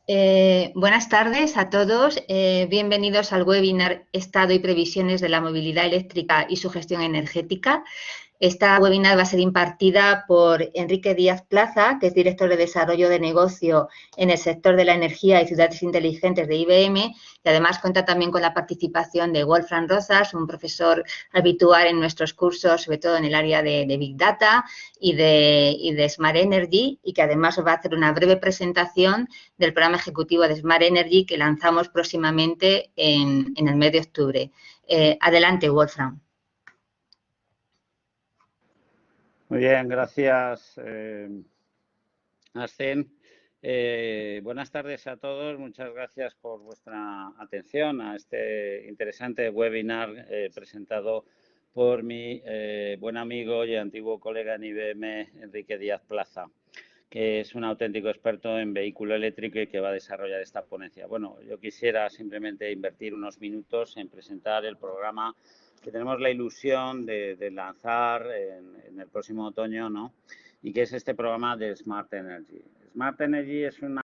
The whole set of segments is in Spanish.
Buenas tardes a todos. Bienvenidos al webinar Estado y previsiones de la movilidad eléctrica y su gestión energética. Esta webinar va a ser impartida por Enrique Díaz Plaza, que es director de Desarrollo de Negocio en el sector de la energía y ciudades inteligentes de IBM, y además cuenta también con la participación de Wolfram Rozas, un profesor habitual en nuestros cursos, sobre todo en el área de Big Data y de Smart Energy, y que además os va a hacer una breve presentación del programa ejecutivo de Smart Energy que lanzamos próximamente en el mes de octubre. Adelante, Wolfram. Muy bien, gracias, Ascen. Buenas tardes a todos. Muchas gracias por vuestra atención a este interesante webinar presentado por mi buen amigo y antiguo colega en IBM, Enrique Díaz Plaza, que es un auténtico experto en vehículo eléctrico y que va a desarrollar esta ponencia. Bueno, yo quisiera simplemente invertir unos minutos en presentar el programa que tenemos la ilusión de lanzar en el próximo otoño, ¿no? Y que es este programa de Smart Energy. Smart Energy es una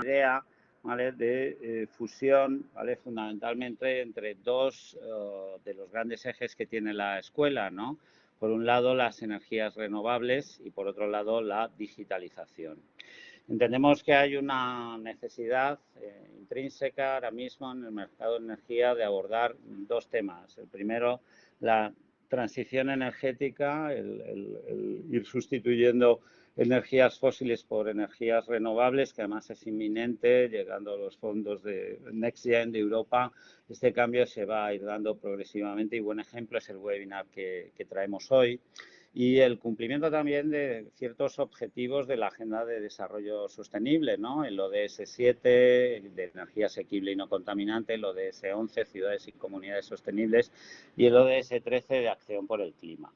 idea, ¿vale?, de fusión, ¿vale?, fundamentalmente entre dos de los grandes ejes que tiene la escuela, ¿no? Por un lado, las energías renovables y, por otro lado, la digitalización. Entendemos que hay una necesidad intrínseca ahora mismo en el mercado de energía de abordar dos temas. El primero, la transición energética, el ir sustituyendo energías fósiles por energías renovables, que además es inminente, llegando a los fondos de Next Gen de Europa. Este cambio se va a ir dando progresivamente y buen ejemplo es el webinar que traemos hoy. Y el cumplimiento también de ciertos objetivos de la Agenda de Desarrollo Sostenible, ¿no? El ODS 7, de energía asequible y no contaminante, el ODS 11, ciudades y comunidades sostenibles, y el ODS 13, de acción por el clima.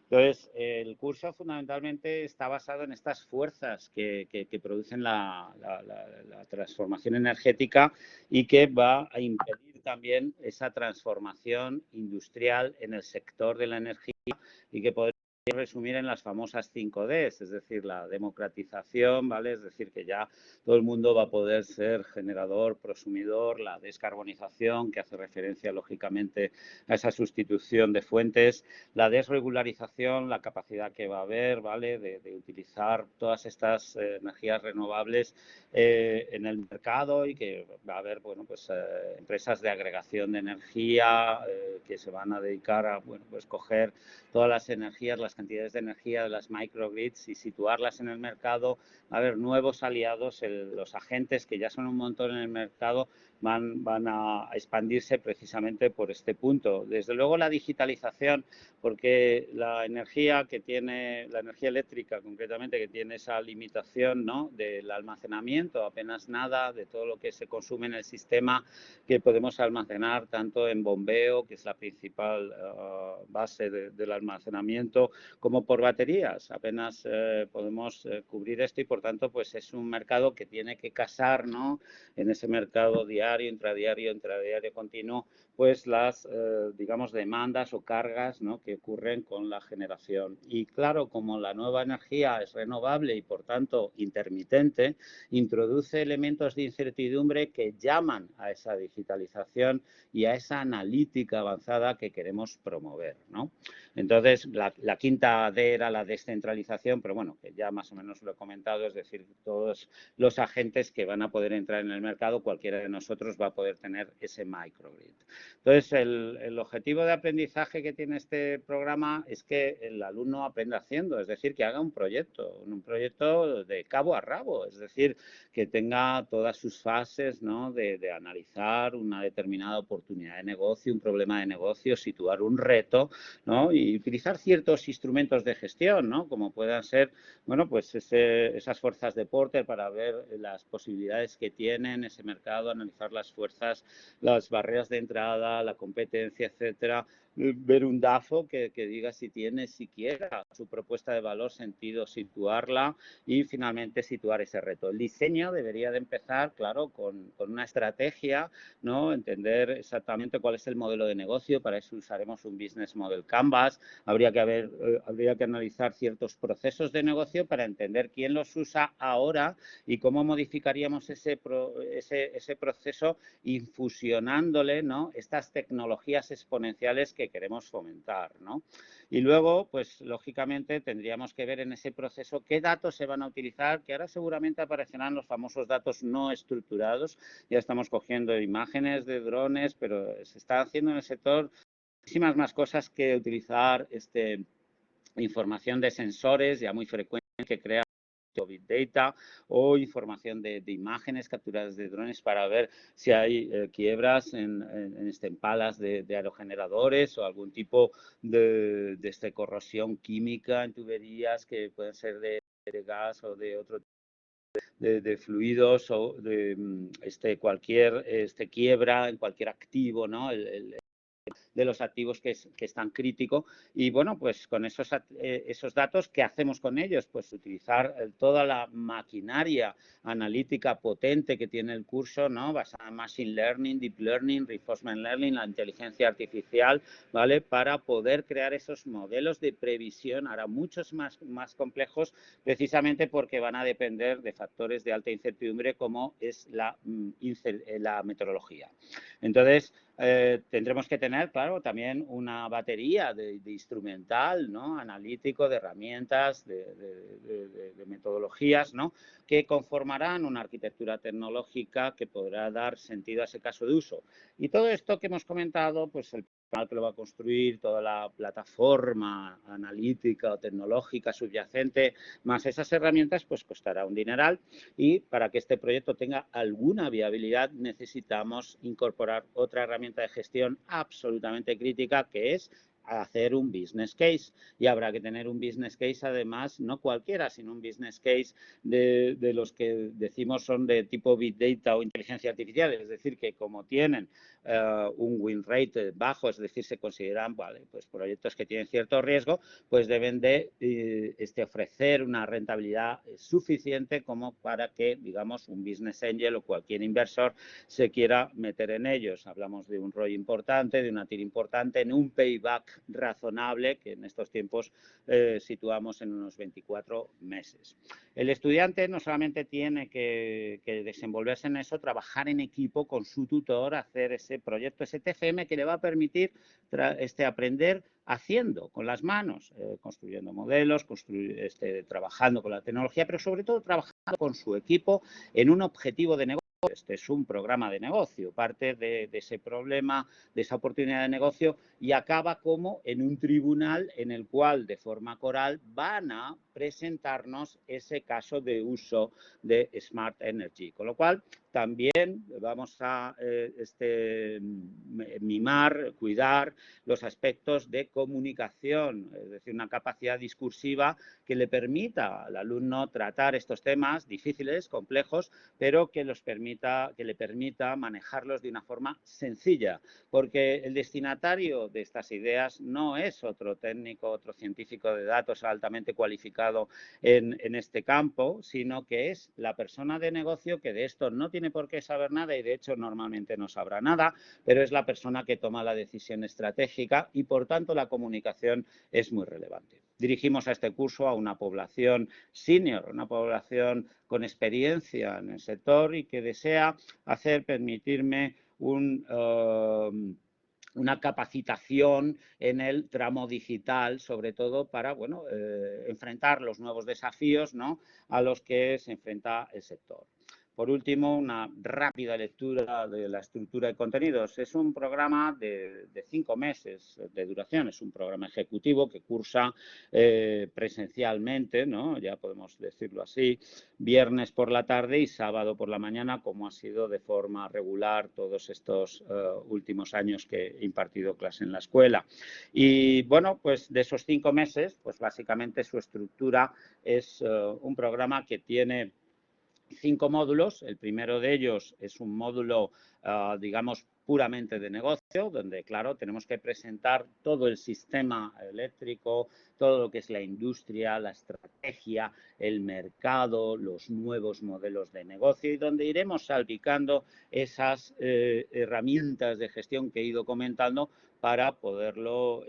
Entonces, el curso fundamentalmente está basado en estas fuerzas que producen la transformación energética y que va a impedir también esa transformación industrial en el sector de la energía y que podría resumir en las famosas 5Ds, es decir, la democratización, ¿vale? Es decir, que ya todo el mundo va a poder ser generador, prosumidor, la descarbonización, que hace referencia lógicamente a esa sustitución de fuentes, la desregularización, la capacidad que va a haber, ¿vale?, de utilizar todas estas energías renovables en el mercado y que va a haber, bueno, pues empresas de agregación de energía que se van a dedicar a, bueno, pues coger todas las energías, las cantidades de energía de las microgrids y situarlas en el mercado. Va a haber nuevos aliados, los agentes que ya son un montón en el mercado van a expandirse precisamente por este punto. Desde luego la digitalización, porque la energía que tiene, la energía eléctrica concretamente, que tiene esa limitación, ¿no?, del almacenamiento, apenas nada de todo lo que se consume en el sistema que podemos almacenar tanto en bombeo, que es la principal base del almacenamiento, como por baterías. Apenas podemos cubrir esto y, por tanto, pues es un mercado que tiene que casar, ¿no?, en ese mercado diario, intradiario continuo, pues las, digamos, demandas o cargas, ¿no?, que ocurren con la generación. Y claro, como la nueva energía es renovable y, por tanto, intermitente, introduce elementos de incertidumbre que llaman a esa digitalización y a esa analítica avanzada que queremos promover, ¿no? Entonces, la quinta D era la descentralización, pero bueno, que ya más o menos lo he comentado, es decir, todos los agentes que van a poder entrar en el mercado, cualquiera de nosotros va a poder tener ese microgrid. Entonces, el objetivo de aprendizaje que tiene este programa es que el alumno aprenda haciendo, es decir, que haga un proyecto de cabo a rabo, es decir, que tenga todas sus fases, ¿no?, de analizar una determinada oportunidad de negocio, un problema de negocio, situar un reto, ¿no?, y utilizar ciertos instrumentos de gestión, ¿no?, como puedan ser, bueno, pues esas fuerzas de Porter para ver las posibilidades que tienen ese mercado, analizar las fuerzas, las barreras de entrada, la competencia, etcétera, ver un DAFO que diga si tiene siquiera su propuesta de valor, sentido situarla y finalmente situar ese reto. El diseño debería de empezar, claro, con una estrategia, ¿no? Entender exactamente cuál es el modelo de negocio. Para eso usaremos un Business Model Canvas. Habría que analizar ciertos procesos de negocio para entender quién los usa ahora y cómo modificaríamos ese proceso infusionándole, ¿no?, estas tecnologías exponenciales que queremos fomentar, ¿no? Y luego, pues lógicamente tendríamos que ver en ese proceso qué datos se van a utilizar, que ahora seguramente aparecerán los famosos datos no estructurados. Ya estamos cogiendo imágenes de drones, pero se está haciendo en el sector muchísimas más cosas que utilizar información de sensores ya muy frecuente que crea Big Data o información de imágenes capturadas de drones para ver si hay quiebras en palas de aerogeneradores o algún tipo de corrosión química en tuberías que pueden ser de gas o de otro de fluidos o de cualquier quiebra en cualquier activo, ¿no? De los activos que es tan crítico. Y bueno, pues con esos datos, ¿qué hacemos con ellos? Pues utilizar toda la maquinaria analítica potente que tiene el curso, ¿no?, basada en Machine Learning, Deep Learning, Reinforcement Learning, la inteligencia artificial, ¿vale?, para poder crear esos modelos de previsión, ahora muchos más complejos, precisamente porque van a depender de factores de alta incertidumbre como es la meteorología. Entonces, tendremos que tener, claro, también una batería de instrumental, ¿no?, analítico, de herramientas, de metodologías, ¿no?, que conformarán una arquitectura tecnológica que podrá dar sentido a ese caso de uso. Y todo esto que hemos comentado, pues el personal que lo va a construir, toda la plataforma analítica o tecnológica subyacente, más esas herramientas, pues costará un dineral. Y para que este proyecto tenga alguna viabilidad necesitamos incorporar otra herramienta de gestión absolutamente crítica, que es hacer un business case. Y habrá que tener un business case, además, no cualquiera, sino un business case de los que decimos son de tipo Big Data o inteligencia artificial, es decir, que como tienen un win rate bajo, es decir, se consideran, vale, pues proyectos que tienen cierto riesgo, pues deben de ofrecer una rentabilidad suficiente como para que, digamos, un business angel o cualquier inversor se quiera meter en ellos. Hablamos de un ROI importante, de una TIR importante, en un payback razonable, que en estos tiempos situamos en unos 24 meses. El estudiante no solamente tiene que desenvolverse en eso, trabajar en equipo con su tutor, hacer ese proyecto, ese TFM que le va a permitir aprender haciendo con las manos, construyendo modelos, trabajando con la tecnología, pero sobre todo trabajando con su equipo en un objetivo de negocio. Este es un programa de negocio, parte de ese problema, de esa oportunidad de negocio, y acaba como en un tribunal en el cual de forma coral van a presentarnos ese caso de uso de Smart Energy. Con lo cual, también vamos a mimar, cuidar los aspectos de comunicación, es decir, una capacidad discursiva que le permita al alumno tratar estos temas difíciles, complejos, pero que le permita manejarlos de una forma sencilla, porque el destinatario de estas ideas no es otro técnico, otro científico de datos altamente cualificado en este campo, sino que es la persona de negocio que de esto no tiene por qué saber nada y de hecho normalmente no sabrá nada, pero es la persona que toma la decisión estratégica y por tanto la comunicación es muy relevante. Dirigimos a este curso a una población senior, una población con experiencia en el sector y que desea permitirme una capacitación en el tramo digital, sobre todo para enfrentar los nuevos desafíos, ¿no?, a los que se enfrenta el sector. Por último, una rápida lectura de la estructura de contenidos. Es un programa de 5 meses de duración, es un programa ejecutivo que cursa presencialmente, ¿no?, ya podemos decirlo así, viernes por la tarde y sábado por la mañana, como ha sido de forma regular todos estos últimos años que he impartido clase en la escuela. Y bueno, pues de esos 5 meses, pues básicamente su estructura es un programa que tiene 5 módulos. El primero de ellos es un módulo, digamos, puramente de negocio, donde, claro, tenemos que presentar todo el sistema eléctrico, todo lo que es la industria, la estrategia, el mercado, los nuevos modelos de negocio y donde iremos salpicando esas herramientas de gestión que he ido comentando para poderlo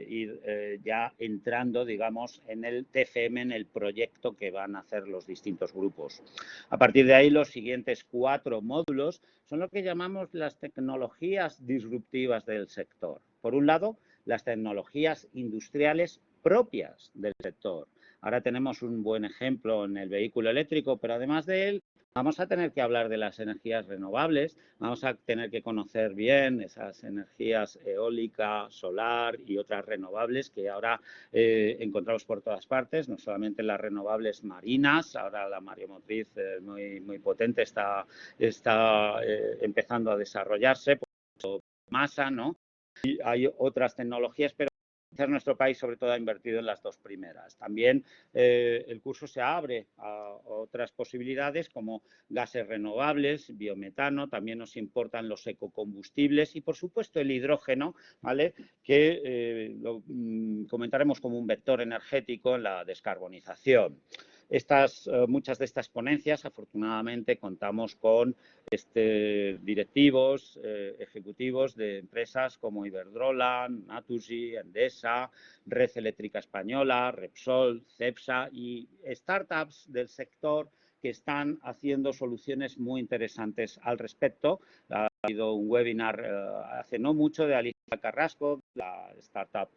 ir ya entrando, digamos, en el TFM, en el proyecto que van a hacer los distintos grupos. A partir de ahí, los siguientes 4 módulos son lo que llamamos las tecnologías disruptivas del sector. Por un lado, las tecnologías industriales propias del sector. Ahora tenemos un buen ejemplo en el vehículo eléctrico, pero además de él, vamos a tener que hablar de las energías renovables, vamos a tener que conocer bien esas energías eólica, solar y otras renovables que ahora encontramos por todas partes, no solamente las renovables marinas, ahora la mareomotriz muy potente está empezando a desarrollarse, por masa, ¿no? Y hay otras tecnologías, pero nuestro país sobre todo ha invertido en las 2 primeras. También el curso se abre a otras posibilidades como gases renovables, biometano, también nos importan los ecocombustibles y por supuesto el hidrógeno, ¿vale? Que lo comentaremos como un vector energético en la descarbonización. Muchas de estas ponencias, afortunadamente, contamos con directivos, ejecutivos de empresas como Iberdrola, Naturgy, Endesa, Red Eléctrica Española, Repsol, Cepsa y startups del sector que están haciendo soluciones muy interesantes al respecto. Ha habido un webinar hace no mucho de Alicia Carrasco, la startup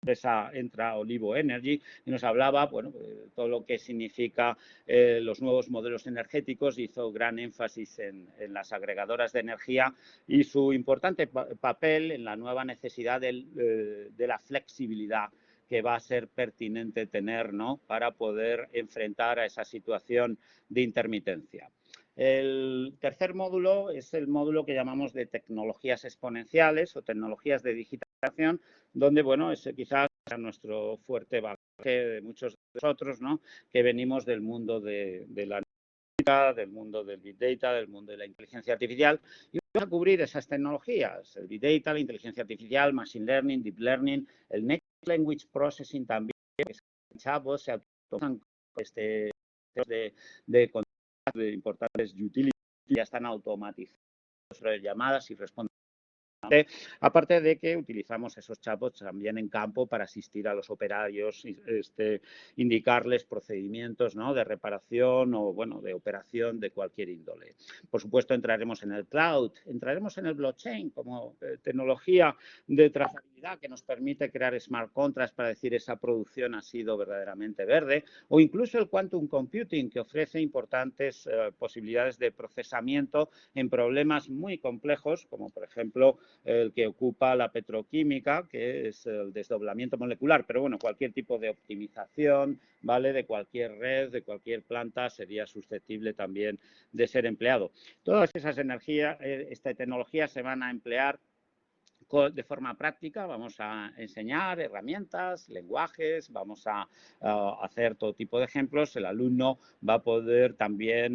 empresa Entra Olivo Energy y nos hablaba, bueno, de todo lo que significa los nuevos modelos energéticos, hizo gran énfasis en las agregadoras de energía y su importante papel en la nueva necesidad de la flexibilidad que va a ser pertinente tener, ¿no?, para poder enfrentar a esa situación de intermitencia. El tercer módulo es el módulo que llamamos de tecnologías exponenciales o tecnologías de digitalización, donde, bueno, ese quizás sea nuestro fuerte bagaje de muchos de nosotros, ¿no?, que venimos del mundo de la analítica, del mundo del Big Data, del mundo de la inteligencia artificial, y vamos a cubrir esas tecnologías, el Big Data, la inteligencia artificial, Machine Learning, Deep Learning, el Natural Language Processing también, que chatbots se automatizan de importantes utilities, ya están automatizados llamadas y responden. Aparte de que utilizamos esos chatbots también en campo para asistir a los operarios, indicarles procedimientos, ¿no?, de reparación o, bueno, de operación de cualquier índole. Por supuesto, entraremos en el cloud, entraremos en el blockchain como tecnología de trazabilidad que nos permite crear smart contracts para decir esa producción ha sido verdaderamente verde, o incluso el quantum computing, que ofrece importantes posibilidades de procesamiento en problemas muy complejos, como por ejemplo el que ocupa la petroquímica, que es el desdoblamiento molecular, pero bueno, cualquier tipo de optimización, ¿vale?, de cualquier red, de cualquier planta, sería susceptible también de ser empleado. Todas esas energías, esta tecnología se van a emplear de forma práctica, vamos a enseñar herramientas, lenguajes, vamos a hacer todo tipo de ejemplos. El alumno va a poder también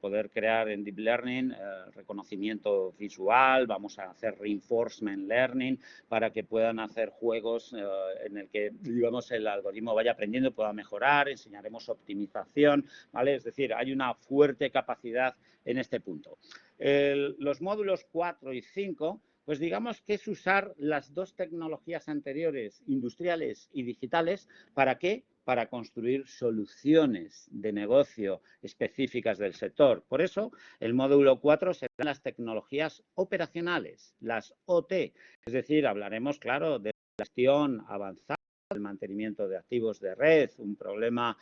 poder crear en Deep Learning reconocimiento visual, vamos a hacer Reinforcement Learning para que puedan hacer juegos en el que, digamos, el algoritmo vaya aprendiendo y pueda mejorar, enseñaremos optimización, ¿vale? Es decir, hay una fuerte capacidad en este punto. Los módulos 4 y 5, pues digamos que es usar las 2 tecnologías anteriores, industriales y digitales, ¿para qué? Para construir soluciones de negocio específicas del sector. Por eso, el módulo 4 serán las tecnologías operacionales, las OT. Es decir, hablaremos, claro, de gestión avanzada, el mantenimiento de activos de red, un problema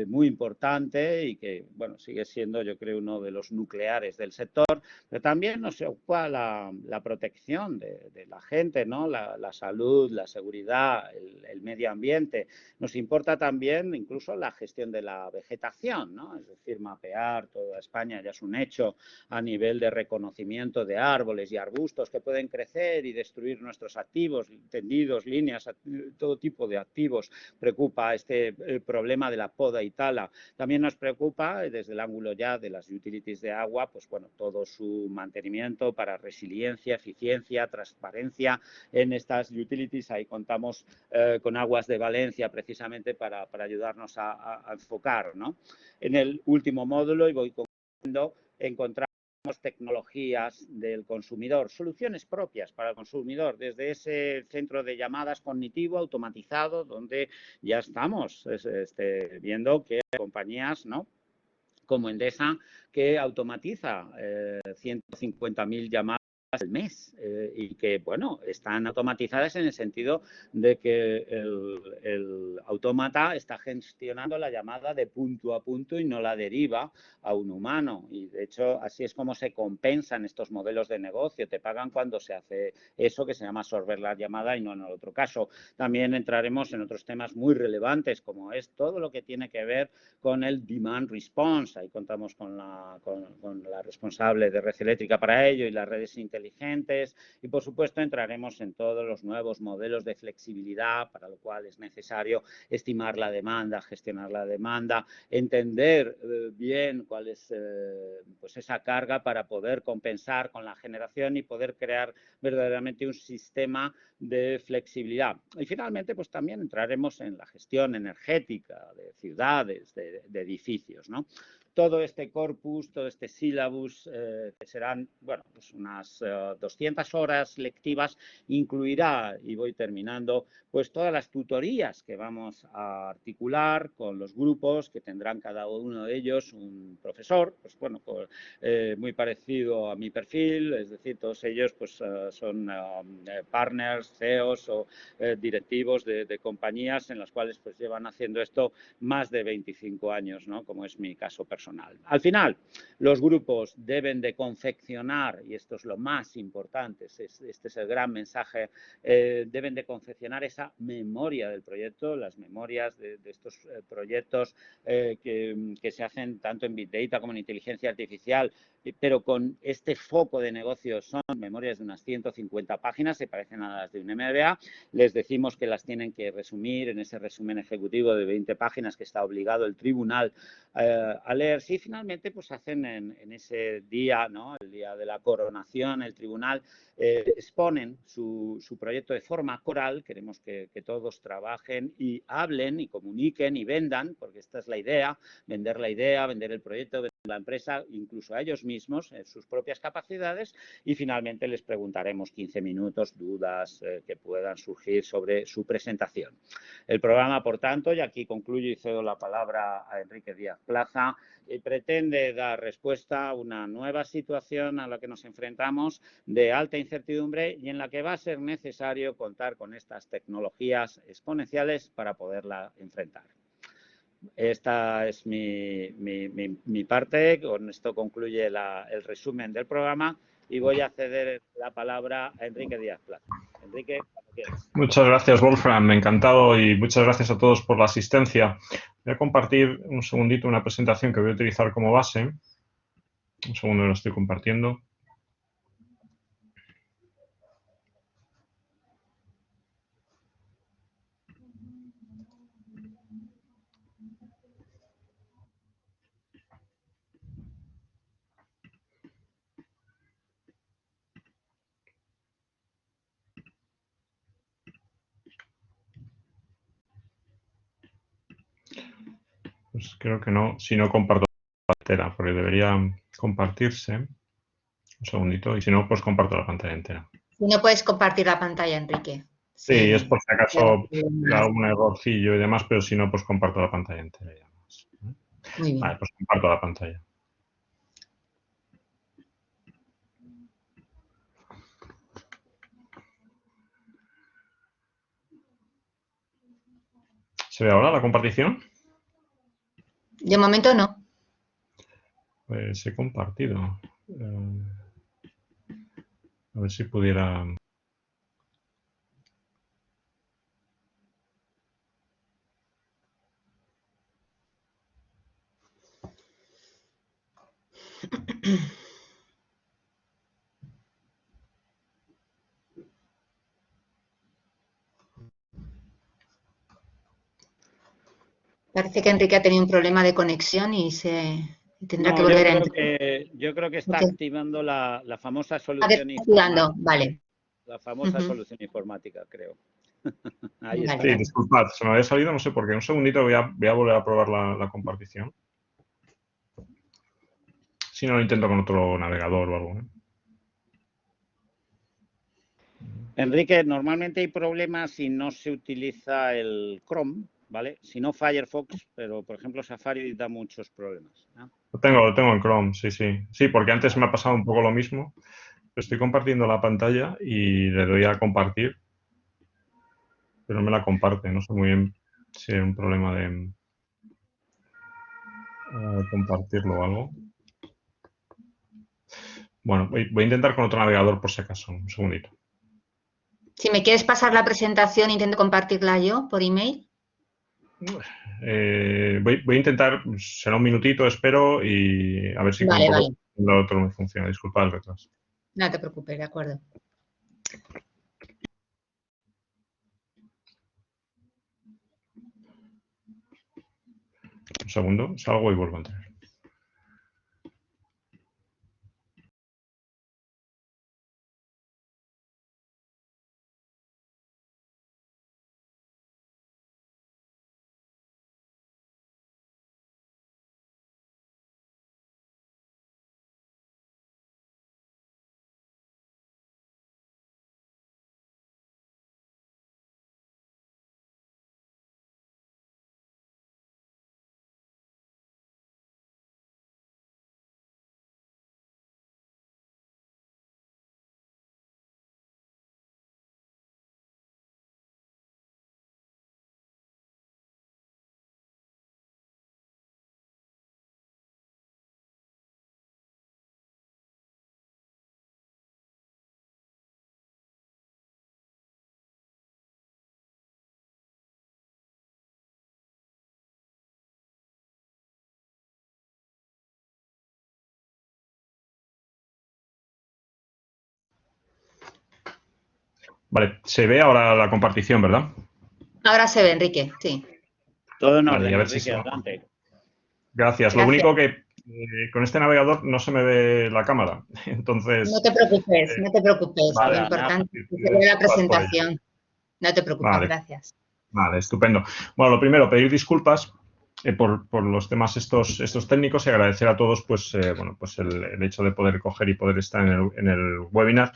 muy importante y que, bueno, sigue siendo, yo creo, uno de los nucleares del sector, pero también nos ocupa la protección de la gente, ¿no?, la salud, la seguridad, el medio ambiente. Nos importa también incluso la gestión de la vegetación, ¿no?, es decir, mapear toda España ya es un hecho a nivel de reconocimiento de árboles y arbustos que pueden crecer y destruir nuestros activos, tendidos, líneas, todo tipo tipo de activos. Preocupa este problema de la poda y tala. También nos preocupa desde el ángulo ya de las utilities de agua, pues bueno, todo su mantenimiento para resiliencia, eficiencia, transparencia en estas utilities. Ahí contamos con Aguas de Valencia precisamente para ayudarnos a enfocar, ¿no? En el último módulo, y voy concluyendo, encontramos tecnologías del consumidor, soluciones propias para el consumidor, desde ese centro de llamadas cognitivo automatizado, donde ya estamos viendo que hay compañías, ¿no?, como Endesa, que automatiza 150.000 llamadas al mes y que, bueno, están automatizadas en el sentido de que el autómata está gestionando la llamada de punto a punto y no la deriva a un humano. Y, de hecho, así es como se compensan estos modelos de negocio. Te pagan cuando se hace eso que se llama absorber la llamada y no en el otro caso. También entraremos en otros temas muy relevantes, como es todo lo que tiene que ver con el demand response. Ahí contamos con la responsable de Red Eléctrica para ello y las redes inteligentes. Y, por supuesto, entraremos en todos los nuevos modelos de flexibilidad, para lo cual es necesario estimar la demanda, gestionar la demanda, entender bien cuál es pues esa carga para poder compensar con la generación y poder crear verdaderamente un sistema de flexibilidad. Y, finalmente, pues también entraremos en la gestión energética de ciudades, de edificios, ¿no? Todo este corpus, todo este sílabus, que serán, bueno, pues unas 200 horas lectivas, incluirá, y voy terminando, pues todas las tutorías que vamos a articular con los grupos, que tendrán cada uno de ellos un profesor, pues bueno, muy parecido a mi perfil, es decir, todos ellos pues son partners, CEOs o directivos de compañías en las cuales pues llevan haciendo esto más de 25 años, ¿no?, como es mi caso personal. Al final, los grupos deben de confeccionar, y esto es lo más importante, este es el gran mensaje, deben de confeccionar esa memoria del proyecto, las memorias de estos proyectos que se hacen tanto en Big Data como en inteligencia artificial, pero con este foco de negocio. Son memorias de unas 150 páginas, se parecen a las de un MBA. Les decimos que las tienen que resumir en ese resumen ejecutivo de 20 páginas que está obligado el tribunal a leer. Sí, finalmente pues hacen en ese día, ¿no?, el día de la coronación, el tribunal exponen su proyecto de forma coral. Queremos que todos trabajen y hablen y comuniquen y vendan, porque esta es la idea, vender la idea, vender el proyecto, vender la empresa, incluso a ellos mismos, en sus propias capacidades, y finalmente les preguntaremos 15 minutos dudas que puedan surgir sobre su presentación. El programa, por tanto, y aquí concluyo y cedo la palabra a Enrique Díaz Plaza, pretende dar respuesta a una nueva situación a la que nos enfrentamos de alta incertidumbre y en la que va a ser necesario contar con estas tecnologías exponenciales para poderla enfrentar. Esta es mi parte. Con esto concluye el resumen del programa y voy a ceder la palabra a Enrique Díaz Plaza. Enrique, cuando quieras. Muchas gracias, Wolfram. Encantado y muchas gracias a todos por la asistencia. Voy a compartir un segundito una presentación que voy a utilizar como base. Un segundo, lo estoy compartiendo. Pues creo que no, si no comparto la pantalla entera, porque debería compartirse. Un segundito, y si no, pues comparto la pantalla entera. Si no puedes compartir la pantalla, Enrique. Sí, es por si acaso da algún errorcillo y demás, pero si no, pues comparto la pantalla entera. Muy bien. Vale, pues comparto la pantalla. ¿Se ve ahora la compartición? De momento no. Pues he compartido. A ver si pudiera... Parece que Enrique ha tenido un problema de conexión y tendrá que No, volver a entrar. yo creo que está Okay. activando la famosa Que solución está informática. activando, vale. La famosa solución informática, creo. Ahí Vale, está. Sí, vale. disculpad, se me había salido, no sé por qué. Un segundito, voy a volver a probar la compartición. Si no, lo intento con otro navegador o algo, ¿eh? Enrique, normalmente hay problemas si no se utiliza el Chrome, ¿vale? Si no Firefox, pero por ejemplo Safari da muchos problemas, ¿no? Lo tengo en Chrome, sí, sí. Sí, porque antes me ha pasado un poco lo mismo. Estoy compartiendo la pantalla y le doy a compartir, pero no me la comparte. No sé muy bien si hay un problema de compartirlo o algo. Bueno, voy a intentar con otro navegador por si acaso. Un segundito. Si me quieres pasar la presentación, intento compartirla yo por email. Voy a intentar, será un minutito, espero, y a ver si con un Vale, poco vale. lo otro me funciona. Disculpad el retraso. No te preocupes, de acuerdo. Un segundo, salgo y vuelvo a entrar. Vale, se ve ahora la compartición, ¿verdad? Ahora se ve, Enrique, sí. Todo en Vale, y orden, a ver si Enrique, se va. adelante. Gracias. Lo Gracias. único que con este navegador no se me ve la cámara. No Entonces, te preocupes, no te preocupes. Lo vale, Nada, nada. importante es que se vea la disculpad por ello. presentación. No te preocupes, Vale, gracias. vale, estupendo. Bueno, lo primero, pedir disculpas por los temas estos técnicos y agradecer a todos pues, bueno, pues el hecho de poder coger y poder estar en el webinar,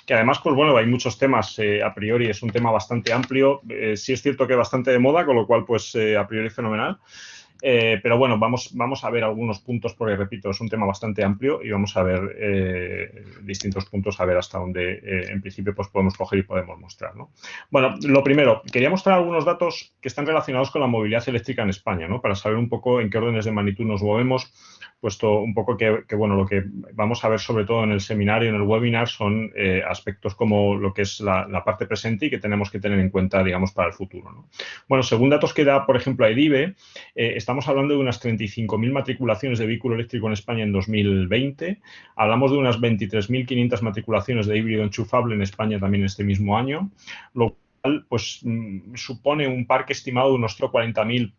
que además, pues bueno, hay muchos temas, a priori es un tema bastante amplio, sí es cierto que bastante de moda, con lo cual, pues a priori fenomenal. Pero bueno, vamos a ver algunos puntos, porque repito, es un tema bastante amplio y vamos a ver distintos puntos, a ver hasta dónde en principio pues podemos coger y podemos mostrar, ¿no? Bueno, lo primero, quería mostrar algunos datos que están relacionados con la movilidad eléctrica en España, ¿no? Para saber un poco en qué órdenes de magnitud nos movemos, puesto un poco que bueno, lo que vamos a ver sobre todo en el seminario, en el webinar, son aspectos como lo que es la parte presente y que tenemos que tener en cuenta, digamos, para el futuro, ¿no? Bueno, según datos que da, por ejemplo, EDIVE, estamos hablando de unas 35.000 matriculaciones de vehículo eléctrico en España en 2020. Hablamos de unas 23.500 matriculaciones de híbrido enchufable en España también este mismo año, lo cual pues, supone un parque estimado de unos 40.000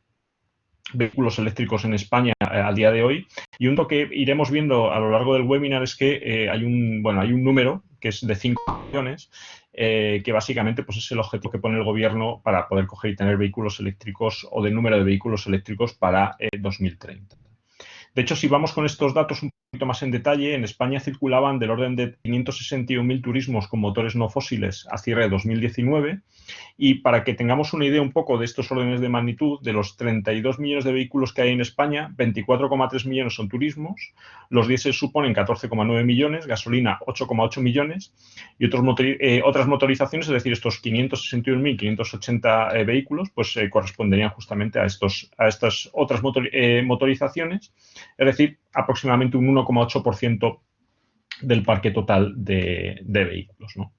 vehículos eléctricos en España al día de hoy. Y un dato que iremos viendo a lo largo del webinar es que hay un número que es de 5 millones, que básicamente pues, es el objetivo que pone el gobierno para poder coger y tener vehículos eléctricos o del número de vehículos eléctricos para 2030. De hecho, si vamos con estos datos un poquito más en detalle, en España circulaban del orden de 561.000 turismos con motores no fósiles a cierre de 2019. Y para que tengamos una idea un poco de estos órdenes de magnitud, de los 32 millones de vehículos que hay en España, 24,3 millones son turismos, los diésel suponen 14,9 millones, gasolina 8,8 millones y otras motorizaciones, es decir, estos 561.580 vehículos, pues corresponderían justamente a estas otras motorizaciones, es decir, aproximadamente un 1,8% del parque total de vehículos, ¿no?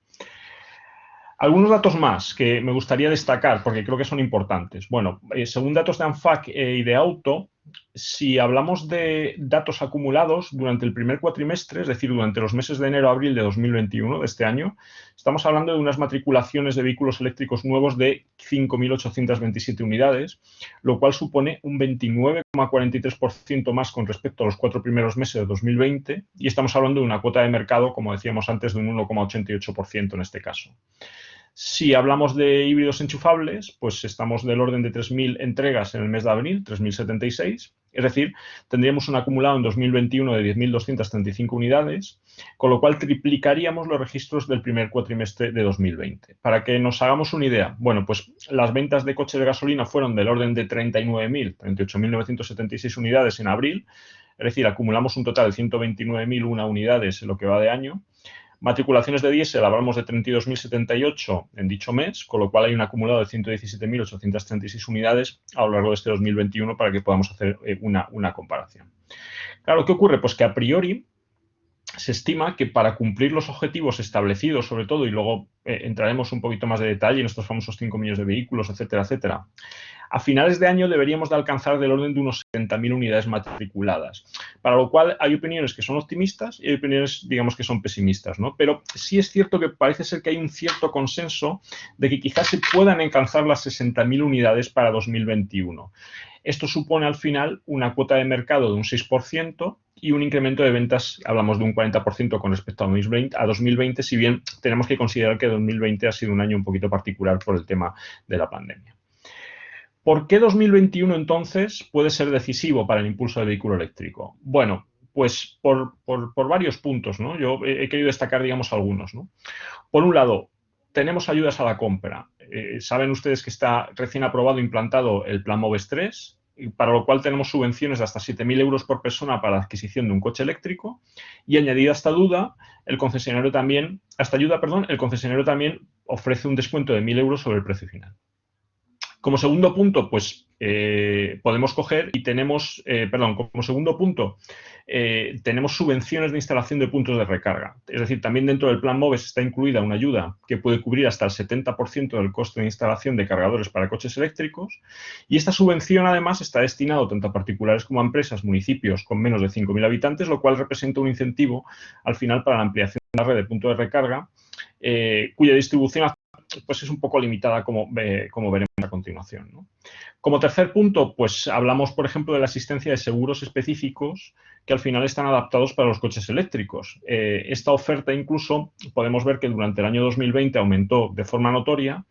Algunos datos más que me gustaría destacar porque creo que son importantes. Bueno, según datos de ANFAC y de Auto, Si hablamos de datos acumulados durante el primer cuatrimestre, es decir, durante los meses de enero a abril de 2021, de este año, estamos hablando de unas matriculaciones de vehículos eléctricos nuevos de 5.827 unidades, lo cual supone un 29,43% más con respecto a los 4 primeros meses de 2020, y estamos hablando de una cuota de mercado, como decíamos antes, de un 1,88% en este caso. Si hablamos de híbridos enchufables, pues estamos del orden de 3.000 entregas en el mes de abril, 3.076. Es decir, tendríamos un acumulado en 2021 de 10.235 unidades, con lo cual triplicaríamos los registros del primer cuatrimestre de 2020. Para que nos hagamos una idea, bueno, pues las ventas de coches de gasolina fueron del orden de 38.976 unidades en abril, es decir, acumulamos un total de 129.001 unidades en lo que va de año. Matriculaciones de diésel, hablamos de 32.078 en dicho mes, con lo cual hay un acumulado de 117.836 unidades a lo largo de este 2021 para que podamos hacer una comparación. Claro, ¿qué ocurre? Pues que a priori se estima que para cumplir los objetivos establecidos, sobre todo, y luego entraremos un poquito más de detalle en estos famosos 5 millones de vehículos, etcétera, etcétera, a finales de año deberíamos de alcanzar del orden de unos 70.000 unidades matriculadas, para lo cual hay opiniones que son optimistas y hay opiniones, digamos, que son pesimistas, ¿no? Pero sí es cierto que parece ser que hay un cierto consenso de que quizás se puedan alcanzar las 60.000 unidades para 2021. Esto supone al final una cuota de mercado de un 6% y un incremento de ventas, hablamos de un 40% con respecto a 2020, si bien tenemos que considerar que 2020 ha sido un año un poquito particular por el tema de la pandemia. ¿Por qué 2021 entonces puede ser decisivo para el impulso del vehículo eléctrico? Bueno, pues por varios puntos, ¿no? Yo he querido destacar, digamos, algunos, ¿no? Por un lado, tenemos ayudas a la compra. Saben ustedes que está recién aprobado e implantado el Plan MOVES 3, para lo cual tenemos subvenciones de hasta 7.000 euros por persona para la adquisición de un coche eléctrico, y añadida a esta ayuda, el concesionario también ofrece un descuento de 1.000 euros sobre el precio final. Como segundo punto, pues podemos coger y tenemos, como segundo punto, tenemos subvenciones de instalación de puntos de recarga. Es decir, también dentro del Plan MOVES está incluida una ayuda que puede cubrir hasta el 70% del coste de instalación de cargadores para coches eléctricos. Y esta subvención, además, está destinada tanto a particulares como a empresas, municipios con menos de 5.000 habitantes, lo cual representa un incentivo al final para la ampliación de la red de puntos de recarga, cuya distribución pues es un poco limitada, como veremos a continuación, ¿no? Como tercer punto, pues hablamos, por ejemplo, de la existencia de seguros específicos que al final están adaptados para los coches eléctricos. Esta oferta incluso podemos ver que durante el año 2020 aumentó de forma notoria,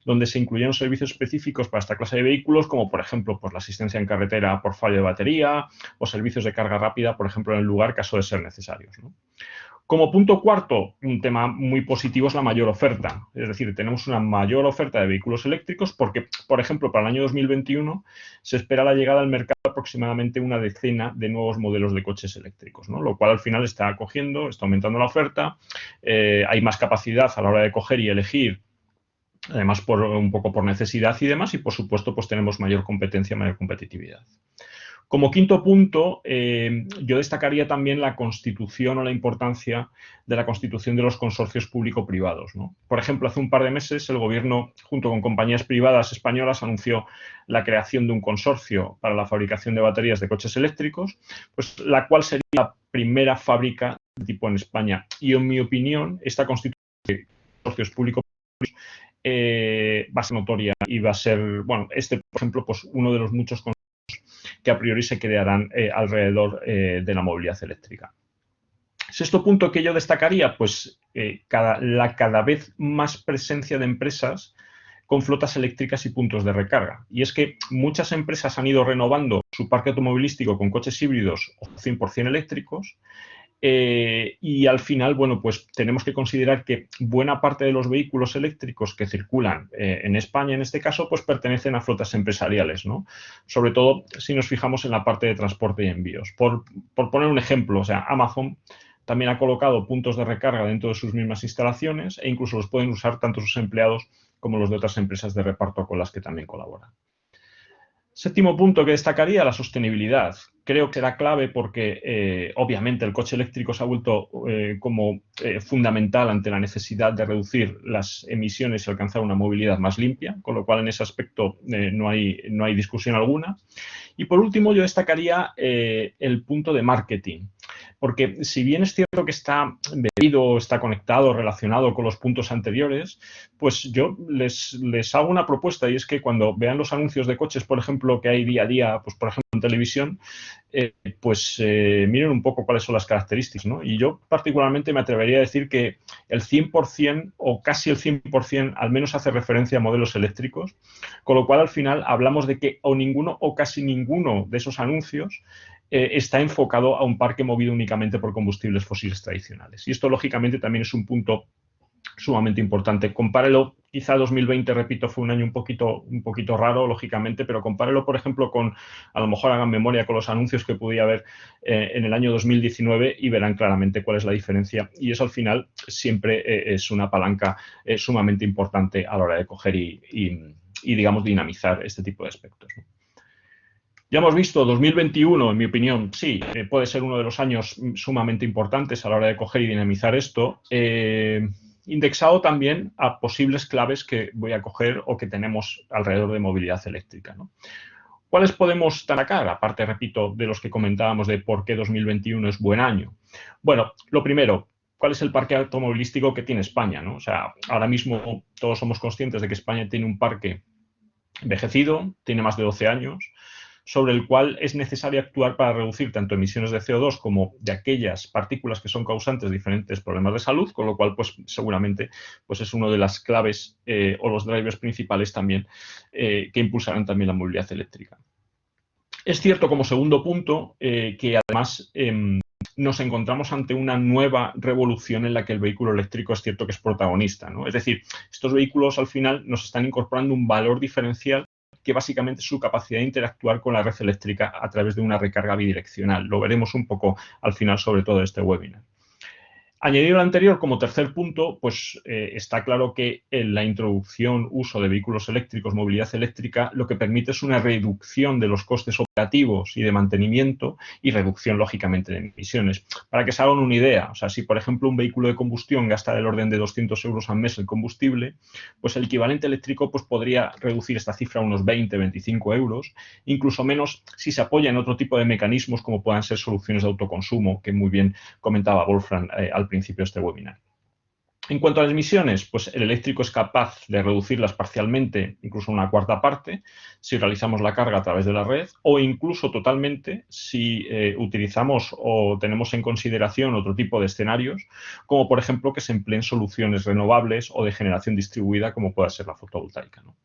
donde se incluyeron servicios específicos para esta clase de vehículos, como por ejemplo pues, la asistencia en carretera por fallo de batería o servicios de carga rápida, por ejemplo, en el lugar caso de ser necesarios, ¿no? Como punto cuarto, un tema muy positivo es la mayor oferta. Es decir, tenemos una mayor oferta de vehículos eléctricos porque, por ejemplo, para el año 2021 se espera la llegada al mercado aproximadamente una decena de nuevos modelos de coches eléctricos, ¿no? Lo cual al final está aumentando la oferta, hay más capacidad a la hora de coger y elegir, además un poco por necesidad y demás, y por supuesto pues tenemos mayor competencia, mayor competitividad. Como quinto punto, yo destacaría también la constitución o la importancia de la constitución de los consorcios público-privados, ¿no? Por ejemplo, hace un par de meses el Gobierno, junto con compañías privadas españolas, anunció la creación de un consorcio para la fabricación de baterías de coches eléctricos, pues la cual sería la primera fábrica de tipo en España. Y en mi opinión, esta constitución de consorcios público-privados va a ser notoria y va a ser, bueno, por ejemplo, pues uno de los muchos consorcios que a priori se crearán alrededor de la movilidad eléctrica. Sexto punto que yo destacaría, pues la cada vez más presencia de empresas con flotas eléctricas y puntos de recarga. Y es que muchas empresas han ido renovando su parque automovilístico con coches híbridos o 100% eléctricos, y al final, bueno, pues tenemos que considerar que buena parte de los vehículos eléctricos que circulan en España, en este caso, pues pertenecen a flotas empresariales, ¿no? Sobre todo si nos fijamos en la parte de transporte y envíos. Por poner un ejemplo, o sea, Amazon también ha colocado puntos de recarga dentro de sus mismas instalaciones e incluso los pueden usar tanto sus empleados como los de otras empresas de reparto con las que también colaboran. Séptimo punto que destacaría, la sostenibilidad. Creo que será clave porque, obviamente, el coche eléctrico se ha vuelto fundamental ante la necesidad de reducir las emisiones y alcanzar una movilidad más limpia, con lo cual en ese aspecto no hay discusión alguna. Y por último, yo destacaría el punto de marketing, porque si bien es cierto que está bebido, está conectado, relacionado con los puntos anteriores, pues yo les hago una propuesta, y es que cuando vean los anuncios de coches, por ejemplo, que hay día a día, pues por ejemplo en televisión, miren un poco cuáles son las características, ¿no? Y yo particularmente me atrevería a decir que el 100% o casi el 100% al menos hace referencia a modelos eléctricos, con lo cual al final hablamos de que o ninguno o casi ninguno de esos anuncios está enfocado a un parque movido únicamente por combustibles fósiles tradicionales. Y esto, lógicamente, también es un punto sumamente importante. Compárelo, quizá 2020, repito, fue un año un poquito raro, lógicamente, pero compárelo, por ejemplo, con, a lo mejor hagan memoria con los anuncios que podía haber en el año 2019 y verán claramente cuál es la diferencia. Y eso, al final, siempre es una palanca sumamente importante a la hora de coger y digamos, dinamizar este tipo de aspectos, ¿no? Ya hemos visto 2021, en mi opinión, sí, puede ser uno de los años sumamente importantes a la hora de coger y dinamizar esto, indexado también a posibles claves que voy a coger o que tenemos alrededor de movilidad eléctrica, ¿no? ¿Cuáles podemos destacar? Aparte, repito, de los que comentábamos de por qué 2021 es buen año. Bueno, lo primero, ¿cuál es el parque automovilístico que tiene España, ¿no? O sea, ahora mismo todos somos conscientes de que España tiene un parque envejecido, tiene más de 12 años, sobre el cual es necesario actuar para reducir tanto emisiones de CO2 como de aquellas partículas que son causantes de diferentes problemas de salud, con lo cual, pues seguramente pues es una de las claves o los drivers principales también que impulsarán también la movilidad eléctrica. Es cierto, como segundo punto, que además nos encontramos ante una nueva revolución en la que el vehículo eléctrico es cierto que es protagonista, ¿no? Es decir, estos vehículos al final nos están incorporando un valor diferencial que básicamente es su capacidad de interactuar con la red eléctrica a través de una recarga bidireccional. Lo veremos un poco al final, sobre todo, de este webinar. Añadido lo anterior, como tercer punto, pues está claro que en la introducción, uso de vehículos eléctricos, movilidad eléctrica, lo que permite es una reducción de los costes operativos y de mantenimiento y reducción, lógicamente, de emisiones. Para que se hagan una idea, o sea, si por ejemplo un vehículo de combustión gasta del orden de 200 euros al mes el combustible, pues el equivalente eléctrico pues, podría reducir esta cifra a unos 20, 25 euros, incluso menos si se apoya en otro tipo de mecanismos como puedan ser soluciones de autoconsumo, que muy bien comentaba Wolfram al principio de este webinar. En cuanto a las emisiones, pues el eléctrico es capaz de reducirlas parcialmente, incluso una cuarta parte, si realizamos la carga a través de la red, o incluso totalmente si utilizamos o tenemos en consideración otro tipo de escenarios, como por ejemplo que se empleen soluciones renovables o de generación distribuida, como pueda ser la fotovoltaica, ¿no?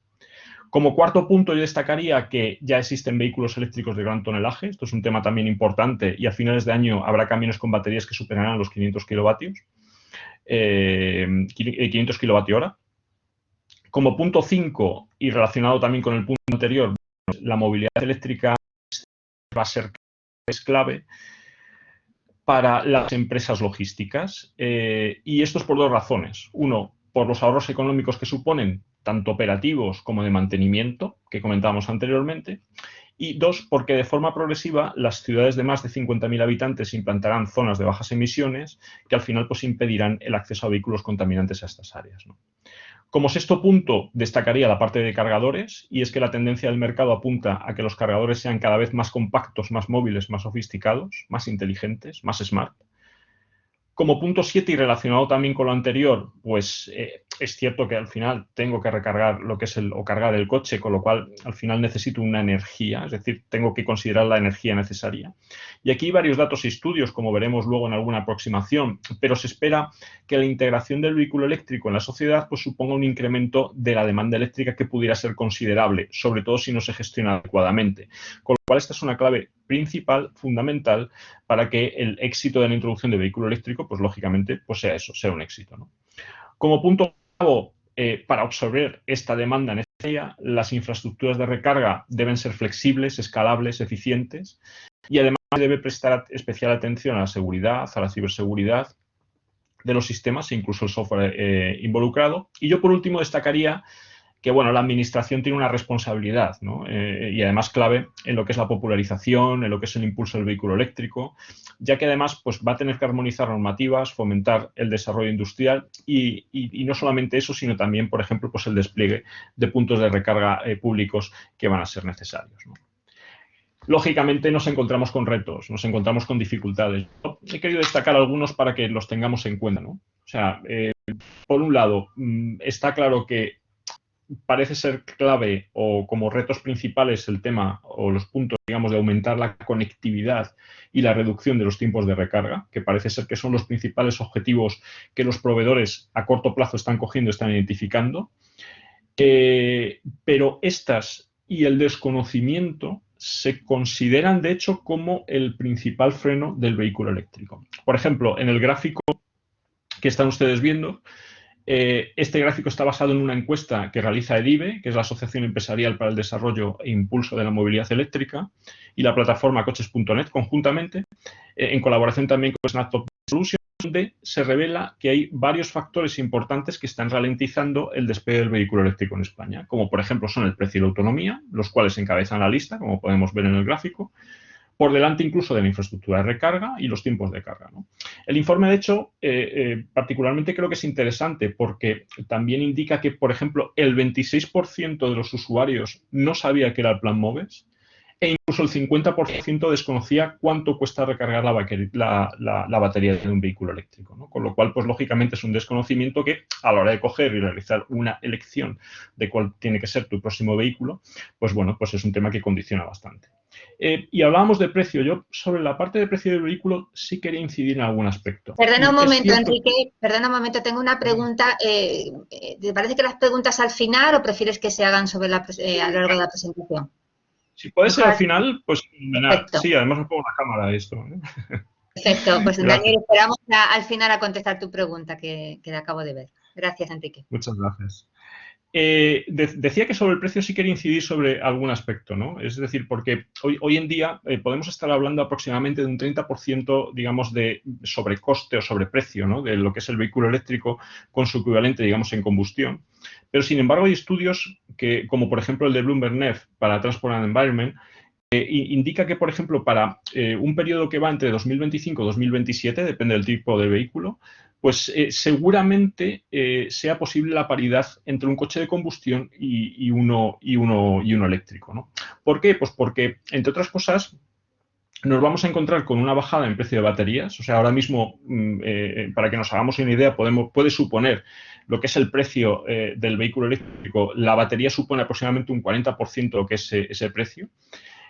Como cuarto punto, yo destacaría que ya existen vehículos eléctricos de gran tonelaje. Esto es un tema también importante y a finales de año habrá camiones con baterías que superarán los 500 kilovatios, 500 kilovatio-hora. Como punto 5, y relacionado también con el punto anterior, la movilidad eléctrica va a ser clave para las empresas logísticas. Y esto es por dos razones. Uno, por los ahorros económicos que suponen, tanto operativos como de mantenimiento, que comentábamos anteriormente. Y dos, porque de forma progresiva las ciudades de más de 50.000 habitantes implantarán zonas de bajas emisiones que al final pues, impedirán el acceso a vehículos contaminantes a estas áreas, ¿no? Como sexto punto, destacaría la parte de cargadores, y es que la tendencia del mercado apunta a que los cargadores sean cada vez más compactos, más móviles, más sofisticados, más inteligentes, más smart. Como punto 7 y relacionado también con lo anterior, pues es cierto que al final tengo que recargar lo que es o cargar el coche, con lo cual al final necesito una energía, es decir, tengo que considerar la energía necesaria. Y aquí hay varios datos y estudios, como veremos luego en alguna aproximación, pero se espera que la integración del vehículo eléctrico en la sociedad pues suponga un incremento de la demanda eléctrica que pudiera ser considerable, sobre todo si no se gestiona adecuadamente. Con lo cual esta es una clave principal, fundamental, para que el éxito de la introducción de vehículo eléctrico, pues lógicamente, pues sea eso, sea un éxito, ¿no? Como punto para absorber esta demanda necesaria, las infraestructuras de recarga deben ser flexibles, escalables, eficientes y además debe prestar especial atención a la seguridad, a la ciberseguridad de los sistemas e incluso el software involucrado. Y yo por último destacaría que bueno, la administración tiene una responsabilidad, ¿no? Y además clave en lo que es la popularización, en lo que es el impulso del vehículo eléctrico, ya que además pues, va a tener que armonizar normativas, fomentar el desarrollo industrial y no solamente eso, sino también, por ejemplo, pues, el despliegue de puntos de recarga públicos que van a ser necesarios, ¿no? lógicamente nos encontramos con retos, nos encontramos con dificultades. He querido destacar algunos para que los tengamos en cuenta, ¿no? O sea, por un lado, está claro que parece ser clave o como retos principales el tema o los puntos, digamos, de aumentar la conectividad y la reducción de los tiempos de recarga, que parece ser que son los principales objetivos que los proveedores a corto plazo están cogiendo, están identificando. Pero estas y el desconocimiento se consideran, de hecho, como el principal freno del vehículo eléctrico. Por ejemplo, en el gráfico que están ustedes viendo, este gráfico está basado en una encuesta que realiza EDIBE, que es la Asociación Empresarial para el Desarrollo e Impulso de la Movilidad Eléctrica, y la plataforma coches.net conjuntamente, en colaboración también con Snaptop Solutions, donde se revela que hay varios factores importantes que están ralentizando el despegue del vehículo eléctrico en España, como por ejemplo son el precio y la autonomía, los cuales encabezan la lista, como podemos ver en el gráfico, por delante incluso de la infraestructura de recarga y los tiempos de carga, ¿no? El informe, de hecho, particularmente creo que es interesante porque también indica que, por ejemplo, el 26% de los usuarios no sabía que era el plan MOVES e incluso el 50% desconocía cuánto cuesta recargar la batería de un vehículo eléctrico, ¿no? Con lo cual, pues lógicamente es un desconocimiento que a la hora de coger y realizar una elección de cuál tiene que ser tu próximo vehículo, pues bueno, pues es un tema que condiciona bastante. Y hablábamos de precio. Yo sobre la parte de precio del vehículo sí quería incidir en algún aspecto. Perdona un momento, Enrique, perdona un momento, tengo una pregunta. ¿Te parece que las preguntas al final o prefieres que se hagan sobre a lo largo de la presentación? Si puede ser al final, pues perfecto. Sí, además me pongo la cámara de esto, ¿eh? Perfecto, pues Daniel, esperamos al final a contestar tu pregunta que la acabo de ver. Gracias, Enrique. Muchas gracias. Decía que sobre el precio sí quería incidir sobre algún aspecto, ¿no? Es decir, porque hoy en día podemos estar hablando aproximadamente de un 30%, digamos, de sobrecoste o sobreprecio, ¿no? De lo que es el vehículo eléctrico con su equivalente, digamos, en combustión. Pero, sin embargo, hay estudios que, como por ejemplo el de Bloomberg NEF para Transport and Environment, indica que, por ejemplo, para un periodo que va entre 2025 y 2027, depende del tipo de vehículo, pues seguramente sea posible la paridad entre un coche de combustión y uno eléctrico, ¿no? ¿Por qué? Pues porque, entre otras cosas, nos vamos a encontrar con una bajada en precio de baterías. O sea, ahora mismo, para que nos hagamos una idea, puede suponer lo que es el precio del vehículo eléctrico. La batería supone aproximadamente un 40% de lo que es ese precio.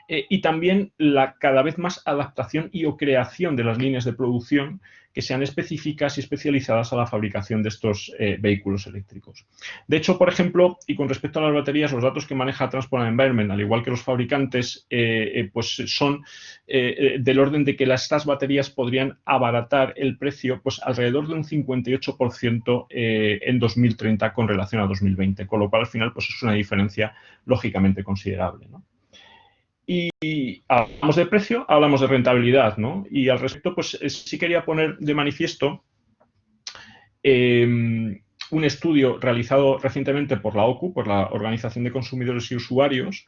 Y también la cada vez más adaptación y o creación de las líneas de producción que sean específicas y especializadas a la fabricación de estos vehículos eléctricos. De hecho, por ejemplo, y con respecto a las baterías, los datos que maneja Transport and Environment, al igual que los fabricantes, pues son del orden de que estas baterías podrían abaratar el precio pues alrededor de un 58% en 2030 con relación a 2020, con lo cual al final pues es una diferencia lógicamente considerable, ¿no? Y hablamos de precio, hablamos de rentabilidad, ¿no? Y al respecto, pues sí quería poner de manifiesto un estudio realizado recientemente por la OCU, por la Organización de Consumidores y Usuarios,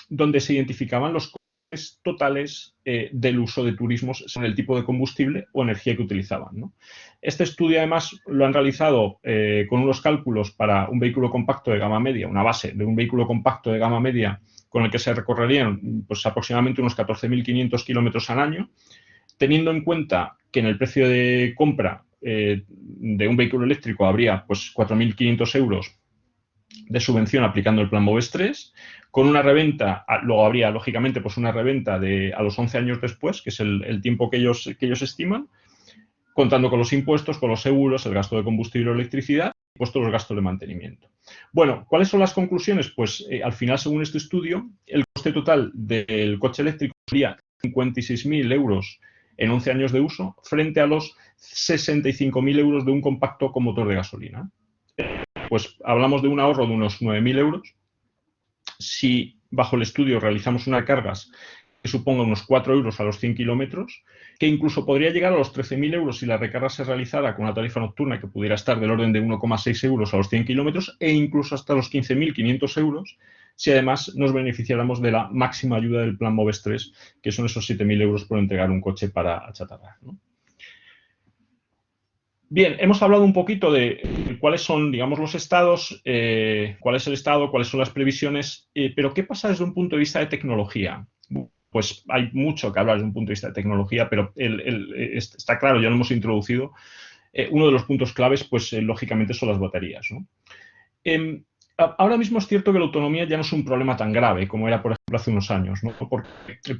donde se identificaban los costes totales del uso de turismos según el tipo de combustible o energía que utilizaban, ¿no? Este estudio, además, lo han realizado con unos cálculos para un vehículo compacto de gama media, una base de un vehículo compacto de gama media con el que se recorrerían pues, aproximadamente unos 14.500 kilómetros al año, teniendo en cuenta que en el precio de compra de un vehículo eléctrico habría pues, 4.500 euros de subvención aplicando el plan MOVES 3, con una reventa, luego habría lógicamente pues, una reventa a los 11 años después, que es el tiempo que ellos estiman, contando con los impuestos, con los seguros, el gasto de combustible o electricidad, puestos los gastos de mantenimiento. Bueno, ¿cuáles son las conclusiones? Pues al final, según este estudio, el coste total del coche eléctrico sería 56.000 euros en 11 años de uso, frente a los 65.000 euros de un compacto con motor de gasolina. Pues hablamos de un ahorro de unos 9.000 euros. Si bajo el estudio realizamos unas cargas que suponga unos 4 euros a los 100 kilómetros, que incluso podría llegar a los 13.000 euros si la recarga se realizara con una tarifa nocturna que pudiera estar del orden de 1,6 euros a los 100 kilómetros e incluso hasta los 15.500 euros si además nos beneficiáramos de la máxima ayuda del plan MOVES 3, que son esos 7.000 euros por entregar un coche para achatarrar, ¿no? Bien, hemos hablado un poquito de cuáles son, digamos, los estados, cuál es el estado, cuáles son las previsiones, pero ¿qué pasa desde un punto de vista de tecnología? Pues hay mucho que hablar desde un punto de vista de tecnología, pero está claro, ya lo hemos introducido. Uno de los puntos claves, pues lógicamente, son las baterías, ¿no? Ahora mismo es cierto que la autonomía ya no es un problema tan grave como era, por ejemplo, hace unos años, ¿no? Porque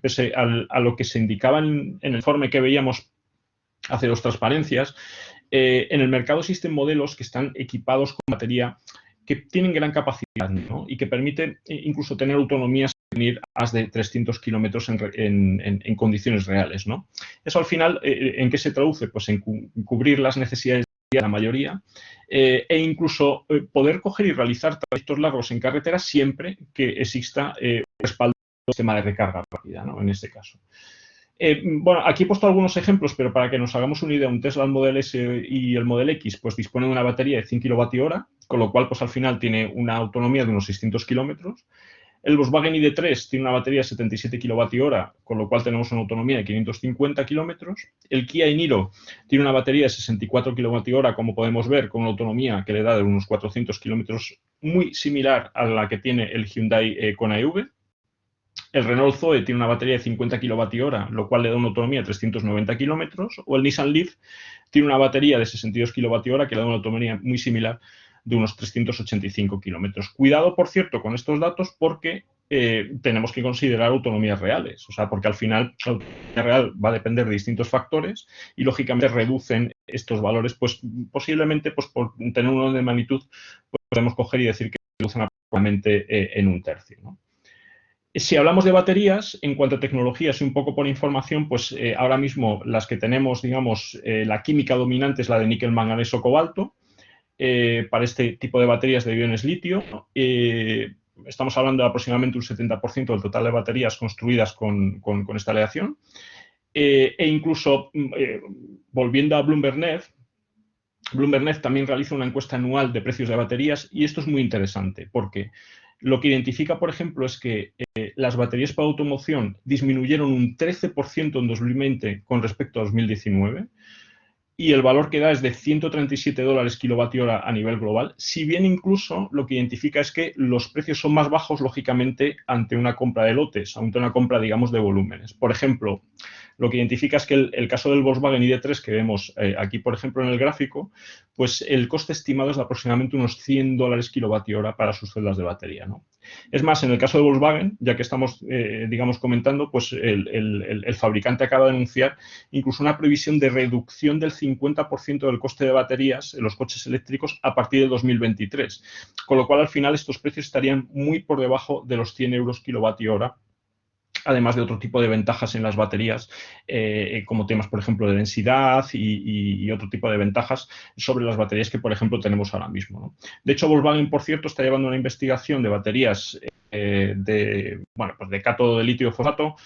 pese a lo que se indicaba en el informe que veíamos hace dos transparencias, en el mercado existen modelos que están equipados con batería que tienen gran capacidad, ¿no? Y que permiten incluso tener autonomías sin ir a más de 300 kilómetros en condiciones reales, ¿no? Eso al final, ¿en qué se traduce? Pues en cubrir las necesidades de la mayoría e incluso poder coger y realizar trayectos largos en carretera siempre que exista un respaldo del sistema de recarga rápida, ¿no? En este caso. Bueno, aquí he puesto algunos ejemplos, pero para que nos hagamos una idea, un Tesla Model S y el Model X pues disponen de una batería de 100 kWh, con lo cual pues al final tiene una autonomía de unos 600 kilómetros. El Volkswagen ID3 tiene una batería de 77 kWh, con lo cual tenemos una autonomía de 550 kilómetros. El Kia e-Niro tiene una batería de 64 kWh, como podemos ver, con una autonomía que le da de unos 400 kilómetros, muy similar a la que tiene el Hyundai Kona EV. El Renault Zoe tiene una batería de 50 kWh, lo cual le da una autonomía de 390 kilómetros. O el Nissan Leaf tiene una batería de 62 kWh que le da una autonomía muy similar de unos 385 kilómetros. Cuidado, por cierto, con estos datos porque tenemos que considerar autonomías reales. O sea, porque al final la autonomía real va a depender de distintos factores y, lógicamente, reducen estos valores, pues posiblemente, pues por tener un orden de magnitud, pues, podemos coger y decir que reducen aproximadamente en un tercio, ¿no? Si hablamos de baterías, en cuanto a tecnologías y un poco por información, pues ahora mismo las que tenemos, digamos, la química dominante es la de níquel, manganeso, cobalto. Para este tipo de baterías de iones litio, estamos hablando de aproximadamente un 70% del total de baterías construidas con esta aleación. E incluso, volviendo a Bloomberg Net también realiza una encuesta anual de precios de baterías y esto es muy interesante porque lo que identifica, por ejemplo, es que las baterías para automoción disminuyeron un 13% en 2020 con respecto a 2019 y el valor que da es de $137 kilovatio-hora a nivel global, si bien incluso lo que identifica es que los precios son más bajos, lógicamente, ante una compra de lotes, ante una compra, digamos, de volúmenes. Por ejemplo, lo que identifica es que el caso del Volkswagen ID3 que vemos aquí, por ejemplo, en el gráfico, pues el coste estimado es de aproximadamente unos $100 kilovatio-hora para sus celdas de batería, ¿no? Es más, en el caso de Volkswagen, ya que estamos, digamos, comentando, pues el fabricante acaba de anunciar incluso una previsión de reducción del 50% del coste de baterías en los coches eléctricos a partir de 2023. Con lo cual, al final, estos precios estarían muy por debajo de los 100 euros kilovatio-hora, además de otro tipo de ventajas en las baterías, como temas, por ejemplo, de densidad y otro tipo de ventajas sobre las baterías que, por ejemplo, tenemos ahora mismo, ¿no? De hecho, Volkswagen, por cierto, está llevando una investigación de baterías de cátodo de litio fosfato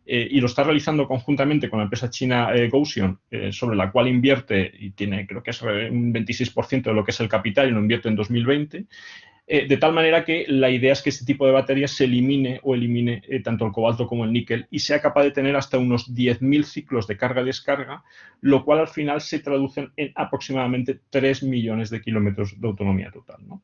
y lo está realizando conjuntamente con la empresa china Gotion, sobre la cual invierte y tiene, creo que es un 26% de lo que es el capital y lo invierte en 2020. De tal manera que la idea es que este tipo de baterías se elimine tanto el cobalto como el níquel y sea capaz de tener hasta unos 10.000 ciclos de carga y descarga, lo cual al final se traduce en aproximadamente 3 millones de kilómetros de autonomía total, ¿no?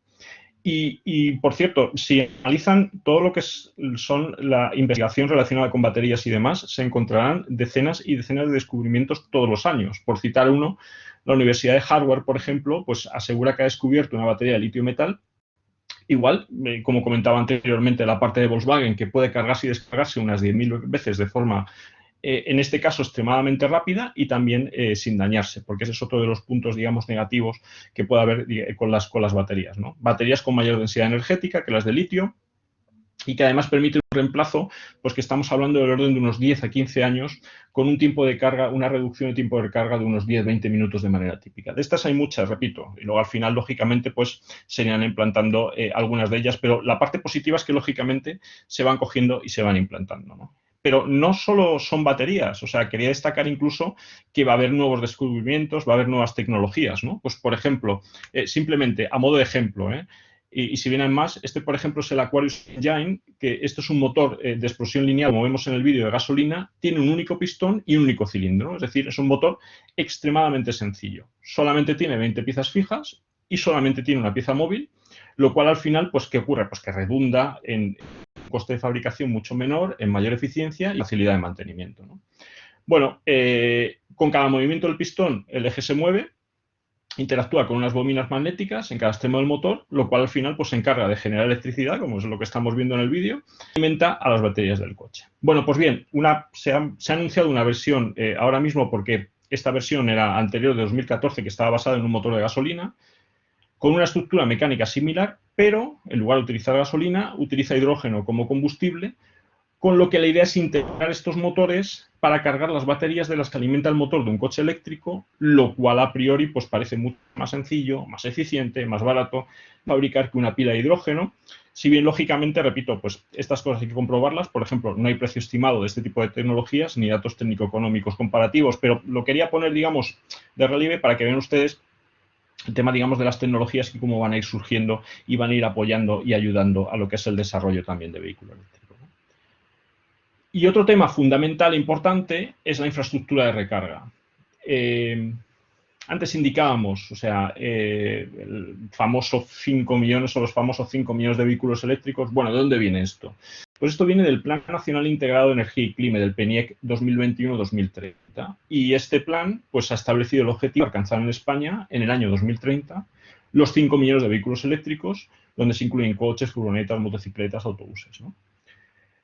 Y, por cierto, si analizan todo lo que son la investigación relacionada con baterías y demás, se encontrarán decenas y decenas de descubrimientos todos los años. Por citar uno, la Universidad de Harvard, por ejemplo, pues asegura que ha descubierto una batería de litio-metal. Igual, como comentaba anteriormente, la parte de Volkswagen, que puede cargarse y descargarse unas 10.000 veces de forma, en este caso, extremadamente rápida y también sin dañarse, porque ese es otro de los puntos, digamos, negativos que puede haber con las baterías, ¿no? Baterías con mayor densidad energética que las de litio y que además permiten un reemplazo, pues que estamos hablando del orden de unos 10 a 15 años con un tiempo de carga, una reducción de tiempo de carga de unos 10-20 minutos de manera típica. De estas hay muchas, repito, y luego al final, lógicamente, pues se irán implantando algunas de ellas, pero la parte positiva es que, lógicamente, se van cogiendo y se van implantando, ¿no? Pero no solo son baterías, o sea, quería destacar incluso que va a haber nuevos descubrimientos, va a haber nuevas tecnologías, ¿no? Pues, por ejemplo, simplemente a modo de ejemplo, Y si vienen más, este por ejemplo es el Aquarius Engine, que esto es un motor de explosión lineal, como vemos en el vídeo, de gasolina, tiene un único pistón y un único cilindro, es decir, es un motor extremadamente sencillo. Solamente tiene 20 piezas fijas y solamente tiene una pieza móvil, lo cual al final, pues, ¿qué ocurre? Pues que redunda en un coste de fabricación mucho menor, en mayor eficiencia y facilidad de mantenimiento, ¿no? Bueno, con cada movimiento del pistón el eje se mueve, interactúa con unas bobinas magnéticas en cada extremo del motor, lo cual al final pues, se encarga de generar electricidad, como es lo que estamos viendo en el vídeo, y alimenta a las baterías del coche. Bueno, pues bien, se ha anunciado una versión ahora mismo, porque esta versión era anterior, de 2014, que estaba basada en un motor de gasolina, con una estructura mecánica similar, pero en lugar de utilizar gasolina, utiliza hidrógeno como combustible, con lo que la idea es integrar estos motores para cargar las baterías de las que alimenta el motor de un coche eléctrico, lo cual a priori pues, parece mucho más sencillo, más eficiente, más barato fabricar que una pila de hidrógeno. Si bien, lógicamente, repito, pues estas cosas hay que comprobarlas. Por ejemplo, no hay precio estimado de este tipo de tecnologías ni datos técnico-económicos comparativos, pero lo quería poner, digamos, de relieve para que vean ustedes el tema, digamos, de las tecnologías y cómo van a ir surgiendo y van a ir apoyando y ayudando a lo que es el desarrollo también de vehículos eléctricos. Y otro tema fundamental e importante es la infraestructura de recarga. Antes indicábamos, o sea, el famoso 5 millones o los famosos 5 millones de vehículos eléctricos. Bueno, ¿de dónde viene esto? Pues esto viene del Plan Nacional Integrado de Energía y Clima, del PNIEC 2021-2030. Y este plan pues, ha establecido el objetivo de alcanzar en España, en el año 2030, los 5 millones de vehículos eléctricos, donde se incluyen coches, furgonetas, motocicletas, autobuses, ¿no?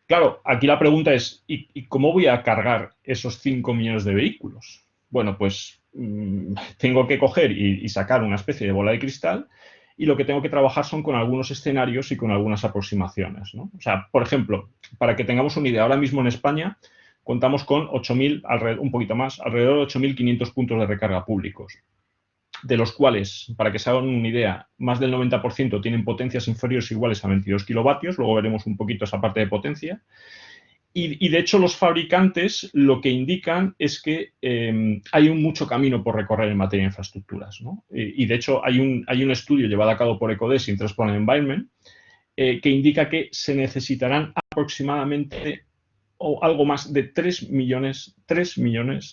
Claro, aquí la pregunta es, ¿y cómo voy a cargar esos 5 millones de vehículos? Bueno, pues tengo que coger y sacar una especie de bola de cristal, y lo que tengo que trabajar son con algunos escenarios y con algunas aproximaciones, ¿no? O sea, por ejemplo, para que tengamos una idea, ahora mismo en España contamos con 8.000, un poquito más, alrededor de 8.500 puntos de recarga públicos, de los cuales, para que se hagan una idea, más del 90% tienen potencias inferiores o iguales a 22 kilovatios, luego veremos un poquito esa parte de potencia, y de hecho los fabricantes lo que indican es que hay mucho camino por recorrer en materia de infraestructuras, ¿no? Y de hecho hay un estudio llevado a cabo por Ecodesk y Transport Environment que indica que se necesitarán aproximadamente o algo más de 3 millones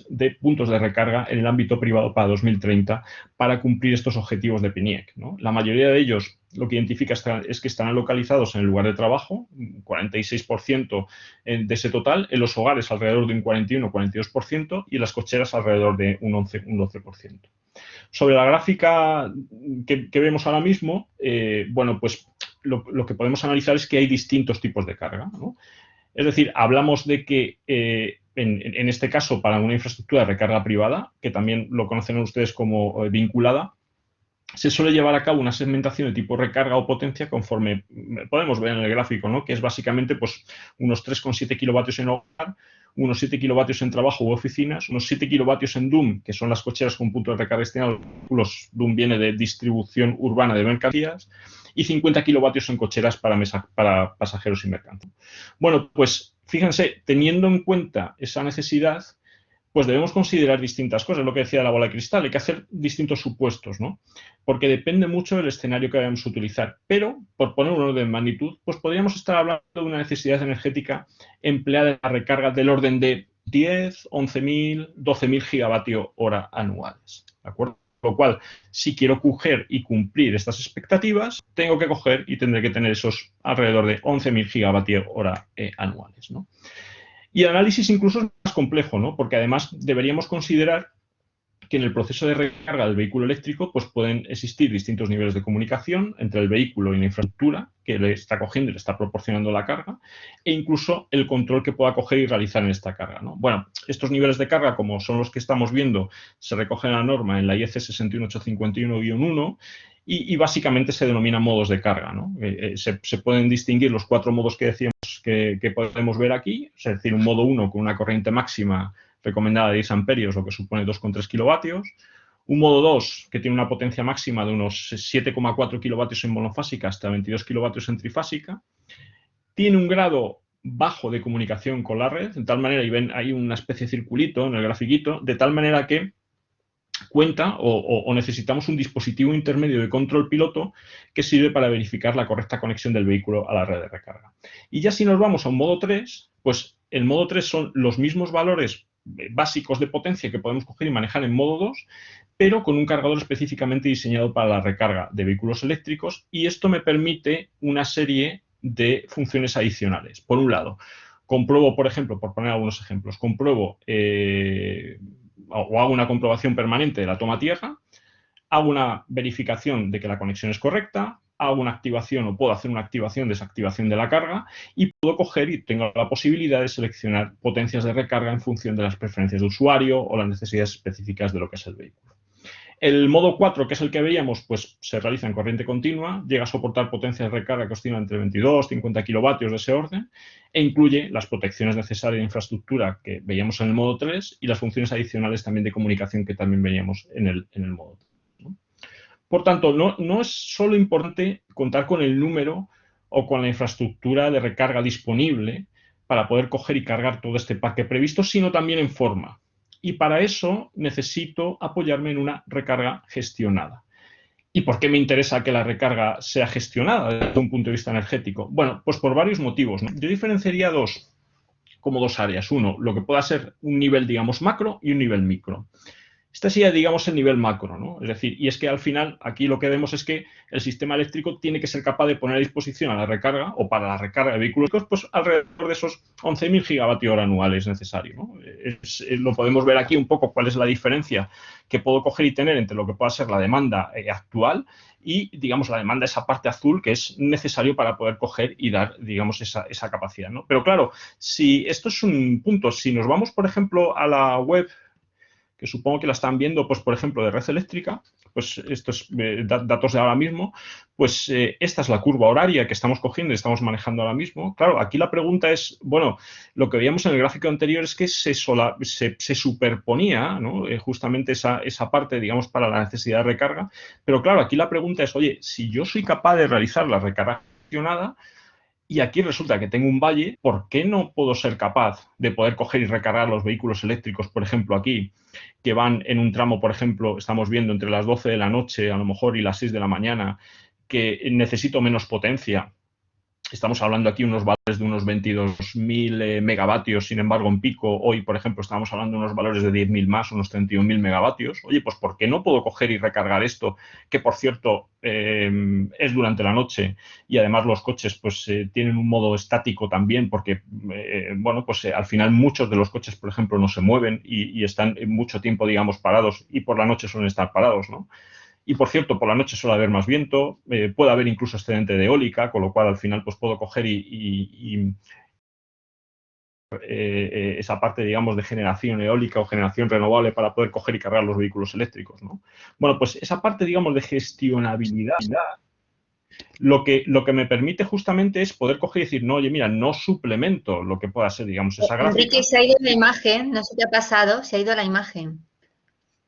de puntos de recarga en el ámbito privado para 2030 para cumplir estos objetivos de PNIEC, ¿no? La mayoría de ellos lo que identifica es que estarán localizados en el lugar de trabajo, un 46% de ese total, en los hogares alrededor de un 41-42% y en las cocheras alrededor de un 12%. Sobre la gráfica que vemos ahora mismo, bueno, pues lo que podemos analizar es que hay distintos tipos de carga, ¿no? Es decir, hablamos de que en este caso para una infraestructura de recarga privada, que también lo conocen ustedes como vinculada, se suele llevar a cabo una segmentación de tipo recarga o potencia conforme podemos ver en el gráfico, ¿no? Que es básicamente pues, unos 3,7 kilovatios en hogar, unos 7 kilovatios en trabajo u oficinas, unos 7 kilovatios en DUM, que son las cocheras con puntos de recarga destinados. Los DUM viene de distribución urbana de mercancías, y 50 kilovatios en cocheras para pasajeros y mercancías. Bueno, pues fíjense, teniendo en cuenta esa necesidad, pues debemos considerar distintas cosas, lo que decía la bola de cristal, hay que hacer distintos supuestos, ¿no? Porque depende mucho del escenario que vayamos a utilizar. Pero, por poner un orden de magnitud, pues podríamos estar hablando de una necesidad energética empleada en la recarga del orden de 10, 11.000, 12.000 gigavatios hora anuales, ¿de acuerdo? Lo cual, si quiero coger y cumplir estas expectativas, tengo que coger y tendré que tener esos alrededor de 11.000 gigavatios hora anuales, ¿no? Y el análisis incluso es más complejo, ¿no? Porque además deberíamos considerar que en el proceso de recarga del vehículo eléctrico pues pueden existir distintos niveles de comunicación entre el vehículo y la infraestructura que le está cogiendo y le está proporcionando la carga, e incluso el control que pueda coger y realizar en esta carga, ¿no? Bueno, estos niveles de carga, como son los que estamos viendo, se recogen en la norma en la IEC 61851-1 y básicamente se denominan modos de carga, ¿no? Se pueden distinguir los 4 modos que decíamos que podemos ver aquí, es decir, un modo 1 con una corriente máxima recomendada de 10 amperios, lo que supone 2,3 kilovatios. Un modo 2 que tiene una potencia máxima de unos 7,4 kilovatios en monofásica hasta 22 kilovatios en trifásica. Tiene un grado bajo de comunicación con la red, de tal manera, y ven ahí una especie de circulito en el grafiquito, de tal manera que cuenta o necesitamos un dispositivo intermedio de control piloto que sirve para verificar la correcta conexión del vehículo a la red de recarga. Y ya si nos vamos a un modo 3, pues el modo 3 son los mismos valores básicos de potencia que podemos coger y manejar en modo 2, pero con un cargador específicamente diseñado para la recarga de vehículos eléctricos, y esto me permite una serie de funciones adicionales. Por un lado, compruebo, por ejemplo, por poner algunos ejemplos, compruebo o hago una comprobación permanente de la toma tierra, hago una verificación de que la conexión es correcta, hago una activación o puedo hacer una activación, desactivación de la carga, y puedo coger y tengo la posibilidad de seleccionar potencias de recarga en función de las preferencias de usuario o las necesidades específicas de lo que es el vehículo. El modo 4, que es el que veíamos, pues se realiza en corriente continua, llega a soportar potencias de recarga que oscilan entre 22 y 50 kilovatios de ese orden, e incluye las protecciones necesarias de infraestructura que veíamos en el modo 3 y las funciones adicionales también de comunicación que también veíamos en el modo 3. ¿No? Por tanto, no es solo importante contar con el número o con la infraestructura de recarga disponible para poder coger y cargar todo este parque previsto, sino también en forma. Y para eso necesito apoyarme en una recarga gestionada. ¿Y por qué me interesa que la recarga sea gestionada desde un punto de vista energético? Bueno, pues por varios motivos, ¿no? Yo diferenciaría como dos áreas. Uno, lo que pueda ser un nivel, digamos, macro y un nivel micro. Este sería, digamos, el nivel macro, ¿no? Es decir, y es que al final aquí lo que vemos es que el sistema eléctrico tiene que ser capaz de poner a disposición a la recarga o para la recarga de vehículos, pues alrededor de esos 11.000 gigavatios hora anuales necesarios, ¿no? Lo podemos ver aquí un poco cuál es la diferencia que puedo coger y tener entre lo que pueda ser la demanda actual y, digamos, la demanda, esa parte azul que es necesario para poder coger y dar, digamos, esa capacidad, ¿no? Pero claro, si esto es un punto, si nos vamos, por ejemplo, a la web, que supongo que la están viendo, pues por ejemplo, de Red Eléctrica, pues estos datos de ahora mismo, pues esta es la curva horaria que estamos cogiendo y estamos manejando ahora mismo. Claro, aquí la pregunta es, bueno, lo que veíamos en el gráfico anterior es que se superponía, ¿no? Justamente esa parte, digamos, para la necesidad de recarga, pero claro, aquí la pregunta es, oye, si yo soy capaz de realizar la recarga gestionada, y aquí resulta que tengo un valle, ¿por qué no puedo ser capaz de poder coger y recargar los vehículos eléctricos, por ejemplo, aquí, que van en un tramo, por ejemplo, estamos viendo entre las 12 de la noche, a lo mejor, y las 6 de la mañana, que necesito menos potencia? Estamos hablando aquí unos valores de unos 22.000 megavatios, sin embargo, en pico, hoy, por ejemplo, estamos hablando de unos valores de 10.000 más, unos 31.000 megavatios. Oye, pues ¿por qué no puedo coger y recargar esto? Que, por cierto, es durante la noche y además los coches pues tienen un modo estático también porque, bueno, pues al final muchos de los coches, por ejemplo, no se mueven y están mucho tiempo, digamos, parados y por la noche suelen estar parados, ¿no? Y, por cierto, por la noche suele haber más viento, puede haber incluso excedente de eólica, con lo cual al final pues puedo coger esa parte, digamos, de generación eólica o generación renovable para poder coger y cargar los vehículos eléctricos, ¿no? Bueno, pues esa parte, digamos, de gestionabilidad, lo que me permite justamente es poder coger y decir, no, oye, mira, no suplemento lo que pueda ser, digamos, esa gráfica. Enrique, se ha ido la imagen, no sé qué ha pasado, se ha ido la imagen.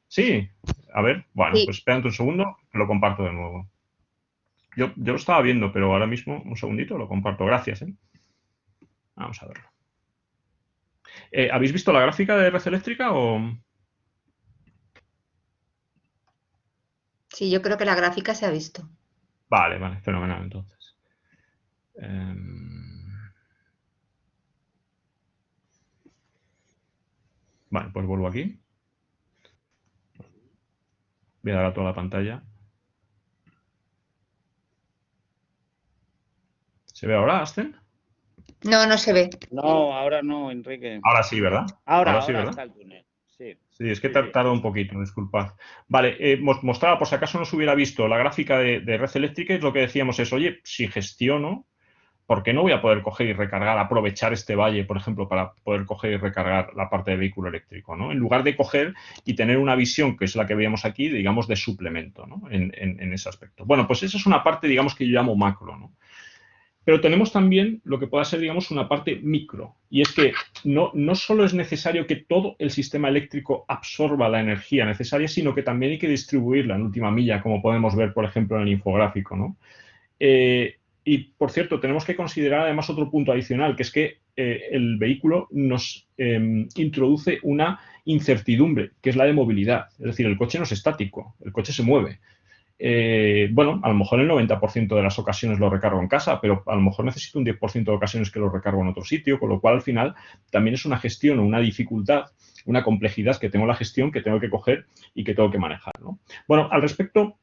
Sí, a ver, bueno, Sí. pues espérate un segundo, lo comparto de nuevo. Yo lo estaba viendo, pero ahora mismo, un segundito, lo comparto. Gracias, ¿eh? Vamos a verlo. ¿Habéis visto la gráfica de Red Eléctrica o...? Sí, yo creo que la gráfica se ha visto. Vale, fenomenal, entonces. Vale, pues vuelvo aquí. Voy a dar a toda la pantalla. ¿Se ve ahora, Asten? No, no se ve. No, ahora no, Enrique. Ahora sí, ¿verdad? Ahora Sí, ¿verdad? está el túnel. Sí. Sí, es que tarda un poquito, disculpad. Vale, mostraba, por si acaso no se hubiera visto la gráfica de Red Eléctrica, y lo que decíamos es, oye, si gestiono, ¿por qué no voy a poder coger y recargar, aprovechar este valle, por ejemplo, para poder coger y recargar la parte de vehículo eléctrico, ¿no? En lugar de coger y tener una visión, que es la que veíamos aquí, digamos, de suplemento, ¿no? En ese aspecto. Bueno, pues esa es una parte, digamos, que yo llamo macro, ¿no? Pero tenemos también lo que pueda ser, digamos, una parte micro. Y es que no solo es necesario que todo el sistema eléctrico absorba la energía necesaria, sino que también hay que distribuirla en última milla, como podemos ver, por ejemplo, en el infográfico, ¿no? Y, por cierto, tenemos que considerar además otro punto adicional, que es que el vehículo nos introduce una incertidumbre, que es la de movilidad. Es decir, el coche no es estático, el coche se mueve. Bueno, a lo mejor el 90% de las ocasiones lo recargo en casa, pero a lo mejor necesito un 10% de ocasiones que lo recargo en otro sitio, con lo cual al final también es una gestión o una dificultad, una complejidad que tengo en la gestión que tengo que coger y que tengo que manejar, ¿no? Bueno, al respecto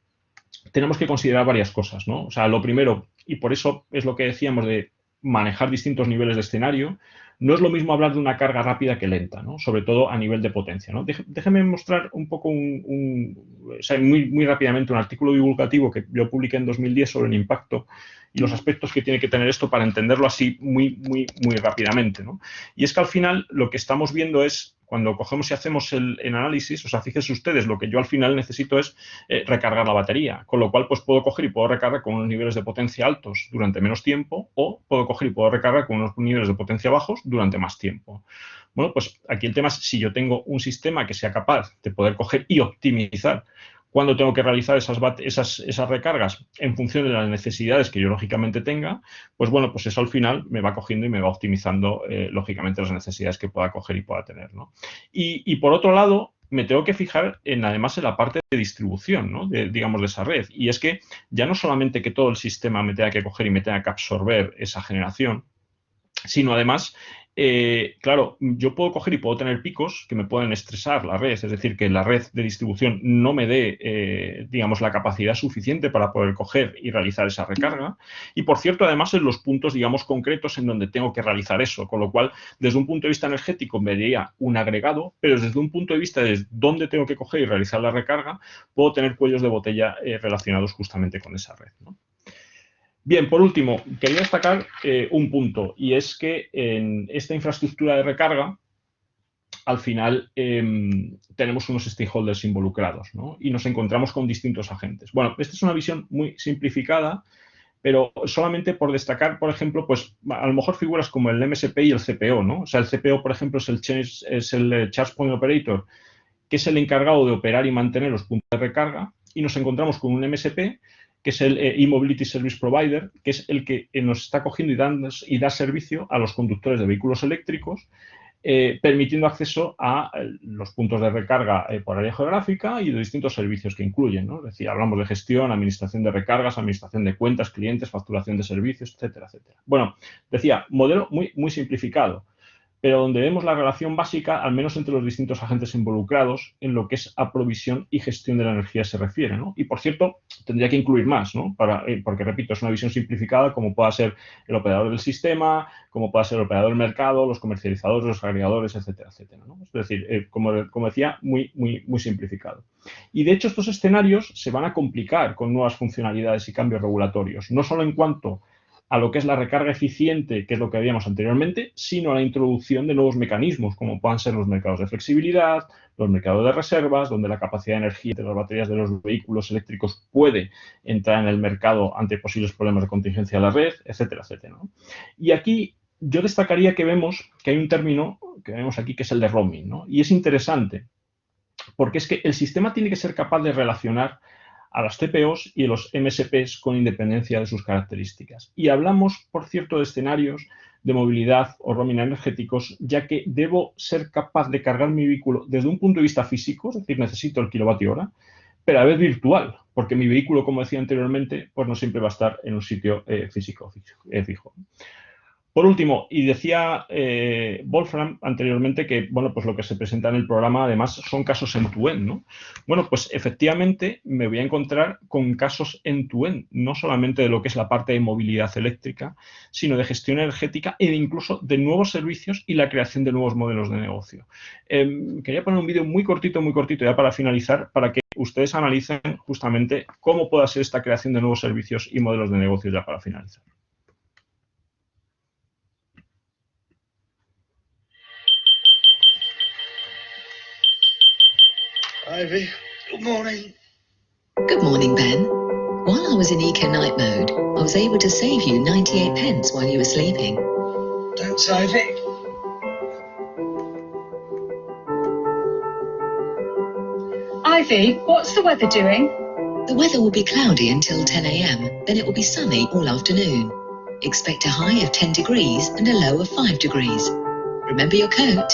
tenemos que considerar varias cosas, ¿no? O sea, lo primero, y por eso es lo que decíamos de manejar distintos niveles de escenario, no es lo mismo hablar de una carga rápida que lenta, ¿no? Sobre todo a nivel de potencia, ¿no? Déjeme mostrar un poco o sea, muy rápidamente un artículo divulgativo que yo publiqué en 2010 sobre el impacto y los aspectos que tiene que tener esto para entenderlo así muy rápidamente, ¿no? Y es que al final lo que estamos viendo es, cuando cogemos y hacemos el análisis, o sea, fíjense ustedes, lo que yo al final necesito es recargar la batería, con lo cual pues puedo coger y puedo recargar con unos niveles de potencia altos durante menos tiempo, o puedo coger y puedo recargar con unos niveles de potencia bajos durante más tiempo. Bueno, pues aquí el tema es si yo tengo un sistema que sea capaz de poder coger y optimizar cuando tengo que realizar esas recargas en función de las necesidades que yo lógicamente tenga, pues bueno, pues eso al final me va cogiendo y me va optimizando lógicamente las necesidades que pueda coger y pueda tener, ¿no? Y por otro lado, me tengo que fijar además en la parte de distribución, ¿no? Digamos, de esa red. Y es que ya no solamente que todo el sistema me tenga que coger y me tenga que absorber esa generación, sino además, claro, yo puedo coger y puedo tener picos que me pueden estresar la red, es decir, que la red de distribución no me dé, digamos, la capacidad suficiente para poder coger y realizar esa recarga. Y, por cierto, además, en los puntos, digamos, concretos en donde tengo que realizar eso, con lo cual, desde un punto de vista energético, me daría un agregado, pero desde un punto de vista de dónde tengo que coger y realizar la recarga, puedo tener cuellos de botella relacionados justamente con esa red, ¿no? Bien, por último, quería destacar un punto, y es que en esta infraestructura de recarga, al final tenemos unos stakeholders involucrados, ¿no? Y nos encontramos con distintos agentes. Bueno, esta es una visión muy simplificada, pero solamente por destacar, por ejemplo, pues a lo mejor figuras como el MSP y el CPO, ¿no? O sea, el CPO, por ejemplo, es el Charge Point Operator, que es el encargado de operar y mantener los puntos de recarga, y nos encontramos con un MSP, que es el E-Mobility Service Provider, que es el que nos está cogiendo y da servicio a los conductores de vehículos eléctricos, permitiendo acceso a los puntos de recarga por área geográfica y de distintos servicios que incluyen, ¿no? Es decir, hablamos de gestión, administración de recargas, administración de cuentas, clientes, facturación de servicios, etcétera, etcétera. Bueno, decía, modelo muy simplificado, pero donde vemos la relación básica, al menos entre los distintos agentes involucrados, en lo que es aprovisión y gestión de la energía se refiere, ¿no? Y, por cierto, tendría que incluir más, ¿no? Porque, repito, es una visión simplificada, como pueda ser el operador del sistema, como pueda ser el operador del mercado, los comercializadores, los agregadores, etcétera, etcétera, ¿no? Es decir, como decía, muy simplificado. Y, de hecho, estos escenarios se van a complicar con nuevas funcionalidades y cambios regulatorios, no solo en cuanto a lo que es la recarga eficiente, que es lo que habíamos anteriormente, sino a la introducción de nuevos mecanismos, como puedan ser los mercados de flexibilidad, los mercados de reservas, donde la capacidad de energía de las baterías de los vehículos eléctricos puede entrar en el mercado ante posibles problemas de contingencia de la red, etcétera, etcétera, ¿no? Y aquí yo destacaría que vemos que hay un término que vemos aquí que es el de roaming, ¿no? Y es interesante, porque es que el sistema tiene que ser capaz de relacionar a las CPOs y a los MSPs con independencia de sus características. Y hablamos, por cierto, de escenarios de movilidad o roaming energéticos, ya que debo ser capaz de cargar mi vehículo desde un punto de vista físico, es decir, necesito el kilovatio hora, pero a la vez virtual, porque mi vehículo, como decía anteriormente, pues no siempre va a estar en un sitio físico fijo. Por último, y decía Wolfram anteriormente que, bueno, pues lo que se presenta en el programa además son casos end-to-end, ¿no? Bueno, pues efectivamente me voy a encontrar con casos end-to-end, no solamente de lo que es la parte de movilidad eléctrica, sino de gestión energética e incluso de nuevos servicios y la creación de nuevos modelos de negocio. Quería poner un vídeo muy cortito ya para finalizar, para que ustedes analicen justamente cómo puede ser esta creación de nuevos servicios y modelos de negocio ya para finalizar. Ivy, good morning. Good morning, Ben. While I was in Eco Night mode, I was able to save you 98 pence while you were sleeping. Thanks, Ivy. Ivy, what's the weather doing? The weather will be cloudy until 10 a.m., then it will be sunny all afternoon. Expect a high of 10 degrees and a low of 5 degrees. Remember your coat.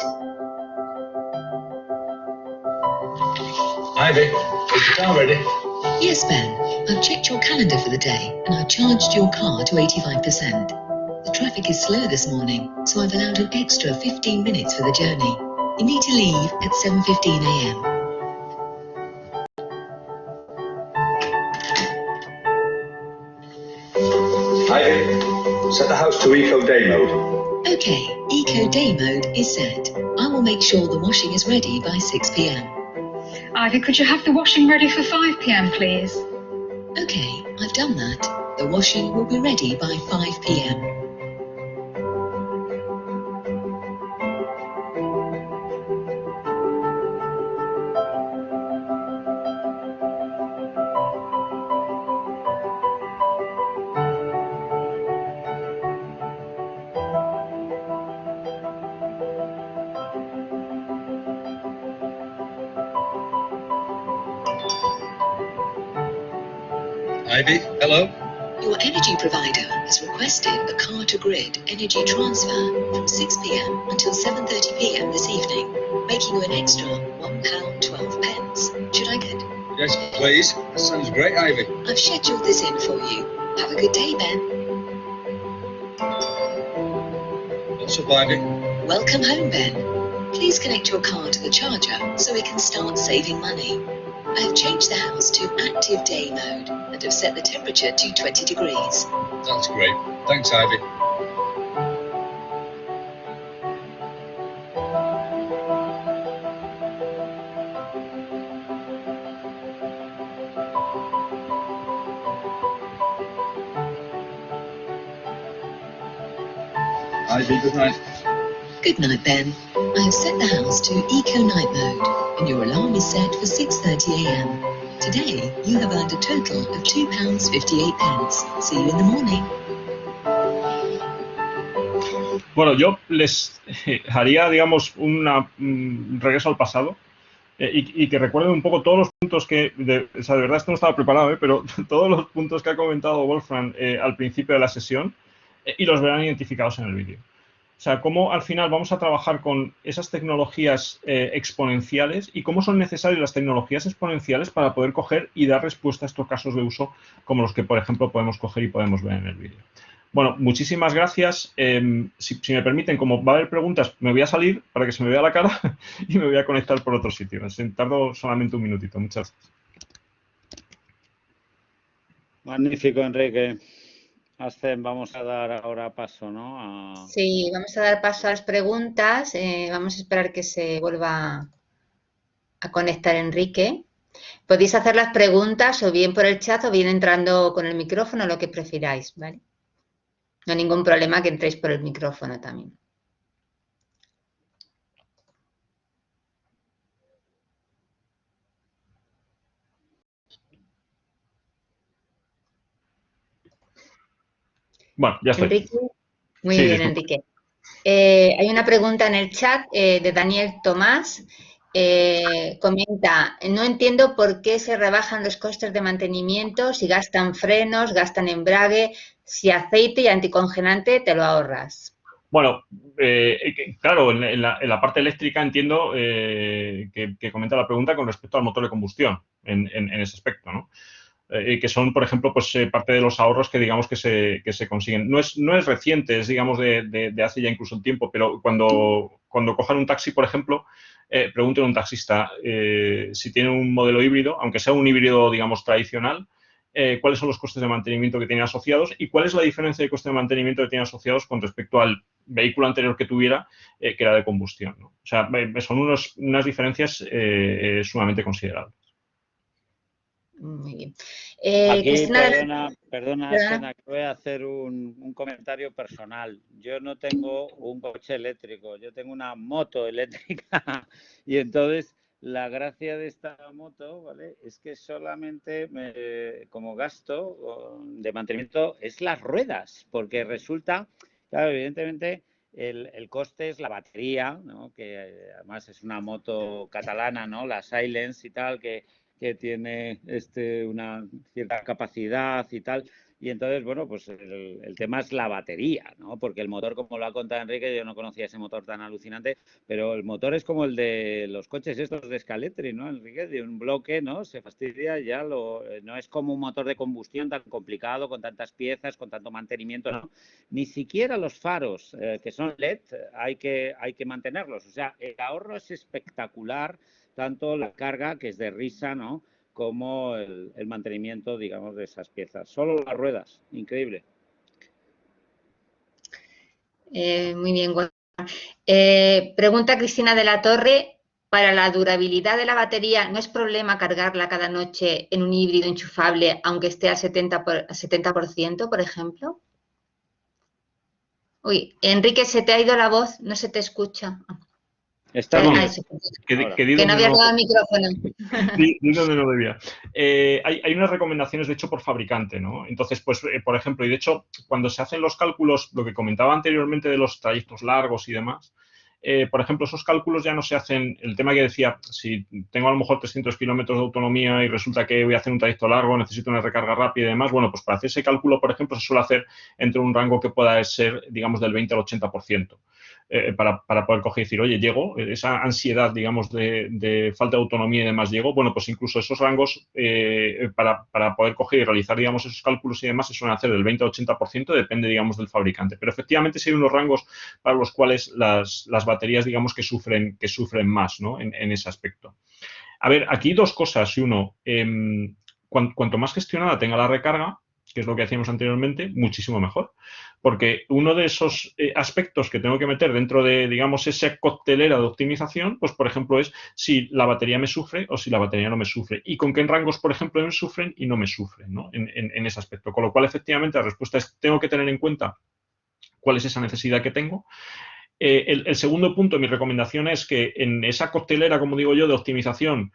Ivy, is the car ready? Yes, Ben. I've checked your calendar for the day and I've charged your car to 85%. The traffic is slow this morning, so I've allowed an extra 15 minutes for the journey. You need to leave at 7:15 a.m. Ivy, set the house to Eco Day mode. Okay, Eco Day mode is set. I will make sure the washing is ready by 6 p.m. Ivy, could you have the washing ready for 5 p.m, please? Okay, I've done that. The washing will be ready by 5 p.m. Ivy, hello? Your energy provider has requested a car-to-grid energy transfer from 6 p.m. until 7:30 p.m. this evening, making you an extra £1.12. Should I get? Yes, please. That sounds great, Ivy. I've scheduled this in for you. Have a good day, Ben. What's up, Ivy? Welcome home, Ben. Please connect your car to the charger so we can start saving money. I have changed the house to active day mode and have set the temperature to 20 degrees. That's great. Thanks, Ivy. Ivy, good night. Good night, Ben. I have set the house to Eco Night mode and your alarm is set for 6:30 a.m. Today, you have earned a total of £2.58. See you in the morning. Bueno, yo les haría, digamos, un regreso al pasado y que recuerden un poco todos los puntos que, o sea, de verdad esto no estaba preparado, pero todos los puntos que ha comentado Wolfram al principio de la sesión y los verán identificados en el vídeo. O sea, cómo al final vamos a trabajar con esas tecnologías exponenciales y cómo son necesarias las tecnologías exponenciales para poder coger y dar respuesta a estos casos de uso como los que, por ejemplo, podemos coger y podemos ver en el vídeo. Bueno, muchísimas gracias. Si me permiten, como va a haber preguntas, me voy a salir para que se me vea la cara y me voy a conectar por otro sitio. Tardo solamente un minutito. Muchas gracias. Magnífico, Enrique. Ascen, vamos a dar ahora paso, ¿no? Sí, vamos a dar paso a las preguntas. Vamos a esperar que se vuelva a conectar Enrique. Podéis hacer las preguntas o bien por el chat o bien entrando con el micrófono, lo que prefiráis, ¿vale? No hay ningún problema que entréis por el micrófono también. Bueno, ya estoy. Enrique, muy Sí, bien, disculpa. Enrique. Hay una pregunta en el chat de Daniel Tomás. Comenta, no entiendo por qué se rebajan los costes de mantenimiento si gastan frenos, gastan embrague, si aceite y anticongelante te lo ahorras. Bueno, claro, en la parte eléctrica entiendo que comenta la pregunta con respecto al motor de combustión en ese aspecto, ¿no? Que son, por ejemplo, pues parte de los ahorros que digamos que se consiguen. No es reciente, es digamos de hace ya incluso un tiempo, pero cuando cojan un taxi, por ejemplo, pregunten a un taxista si tiene un modelo híbrido, aunque sea un híbrido, digamos, tradicional, cuáles son los costes de mantenimiento que tiene asociados y cuál es la diferencia de coste de mantenimiento que tiene asociados con respecto al vehículo anterior que tuviera, que era de combustión, ¿no? O sea, son unas diferencias sumamente considerables. Muy bien. Aquí, Cristina, perdona, Escena, que voy a hacer un comentario personal. Yo no tengo un coche eléctrico, yo tengo una moto eléctrica y entonces la gracia de esta moto, ¿vale?, es que solamente como gasto de mantenimiento es las ruedas, porque resulta, claro, evidentemente el coste es la batería, ¿no?, que además es una moto catalana, ¿no?, la Silence y tal, que que tiene una cierta capacidad y tal. Y entonces, bueno, pues el tema es la batería, ¿no? Porque el motor, como lo ha contado Enrique, yo no conocía ese motor tan alucinante, pero el motor es como el de los coches estos de Scaletri, ¿no, Enrique? De un bloque, ¿no? Se fastidia, ya no es como un motor de combustión tan complicado, con tantas piezas, con tanto mantenimiento, ¿no? Ni siquiera los faros, que son LED, hay que mantenerlos. O sea, el ahorro es espectacular, tanto la carga, que es de risa, ¿no?, como el mantenimiento, digamos, de esas piezas. Solo las ruedas, increíble. Muy bien, pregunta Cristina de la Torre, ¿para la durabilidad de la batería no es problema cargarla cada noche en un híbrido enchufable, aunque esté al 70%, por ejemplo? Uy, Enrique, se te ha ido la voz, no se te escucha. Está bien. Que no había dado el micrófono. Di donde no debía. Hay unas recomendaciones, de hecho, por fabricante, ¿no? Entonces, pues, por ejemplo, y de hecho, cuando se hacen los cálculos, lo que comentaba anteriormente de los trayectos largos y demás, por ejemplo, esos cálculos ya no se hacen, el tema que decía, si tengo a lo mejor 300 kilómetros de autonomía y resulta que voy a hacer un trayecto largo, necesito una recarga rápida y demás, bueno, pues para hacer ese cálculo, por ejemplo, se suele hacer entre un rango que pueda ser, digamos, del 20 al 80%. Para poder coger y decir, oye, llego, esa ansiedad, digamos, de falta de autonomía y demás, llego, bueno, pues incluso esos rangos para poder coger y realizar, digamos, esos cálculos y demás se suelen hacer del 20 al 80%, depende, digamos, del fabricante. Pero efectivamente sí hay unos rangos para los cuales las baterías, digamos, que sufren más, ¿no?, en ese aspecto. A ver, aquí dos cosas. Uno, cuanto más gestionada tenga la recarga, que es lo que hacíamos anteriormente, muchísimo mejor. Porque uno de esos aspectos que tengo que meter dentro de, digamos, esa coctelera de optimización, pues, por ejemplo, es si la batería me sufre o si la batería no me sufre. Y con qué rangos, por ejemplo, me sufren y no me sufren, ¿no?, en ese aspecto. Con lo cual, efectivamente, la respuesta es, tengo que tener en cuenta cuál es esa necesidad que tengo. El segundo punto, mi recomendación es que en esa coctelera, como digo yo, de optimización,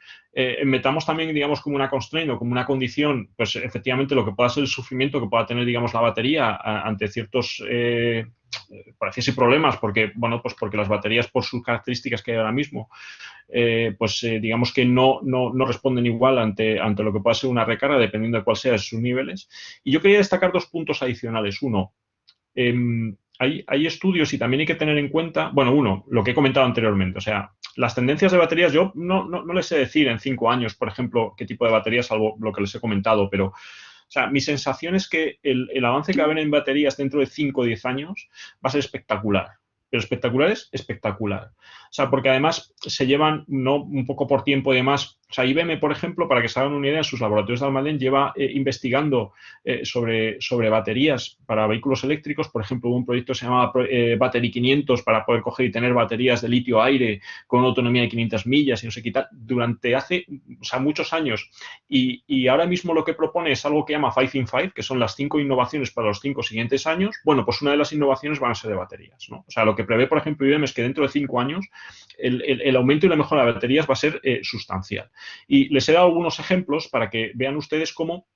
metamos también, digamos, como una constraint o como una condición, pues efectivamente lo que pueda ser el sufrimiento que pueda tener, digamos, la batería ante ciertos, por decirse, problemas, porque, bueno, pues porque las baterías, por sus características que hay ahora mismo, digamos que no responden igual ante lo que pueda ser una recarga, dependiendo de cuál sea sus niveles. Y yo quería destacar dos puntos adicionales. Uno, hay estudios y también hay que tener en cuenta, bueno, uno, lo que he comentado anteriormente, o sea, las tendencias de baterías, yo no les sé decir en 5 años, por ejemplo, qué tipo de baterías, salvo lo que les he comentado, pero, o sea, mi sensación es que el avance que va a haber en baterías dentro de 5 o 10 años va a ser espectacular. Pero espectacular es espectacular. O sea, porque además se llevan, no un poco por tiempo y demás. O sea, IBM, por ejemplo, para que se hagan una idea, en sus laboratorios de Almadén lleva investigando sobre baterías para vehículos eléctricos. Por ejemplo, hubo un proyecto que se llamaba Battery 500 para poder coger y tener baterías de litio-aire con una autonomía de 500 millas y no sé qué tal, durante hace, o sea, muchos años. Y ahora mismo lo que propone es algo que llama 5 in 5, que son las 5 innovaciones para los 5 siguientes años. Bueno, pues una de las innovaciones van a ser de baterías, ¿no? O sea, lo que prevé, por ejemplo, IBM es que dentro de 5 años el aumento y la mejora de baterías va a ser sustancial. Y les he dado algunos ejemplos para que vean ustedes cómo,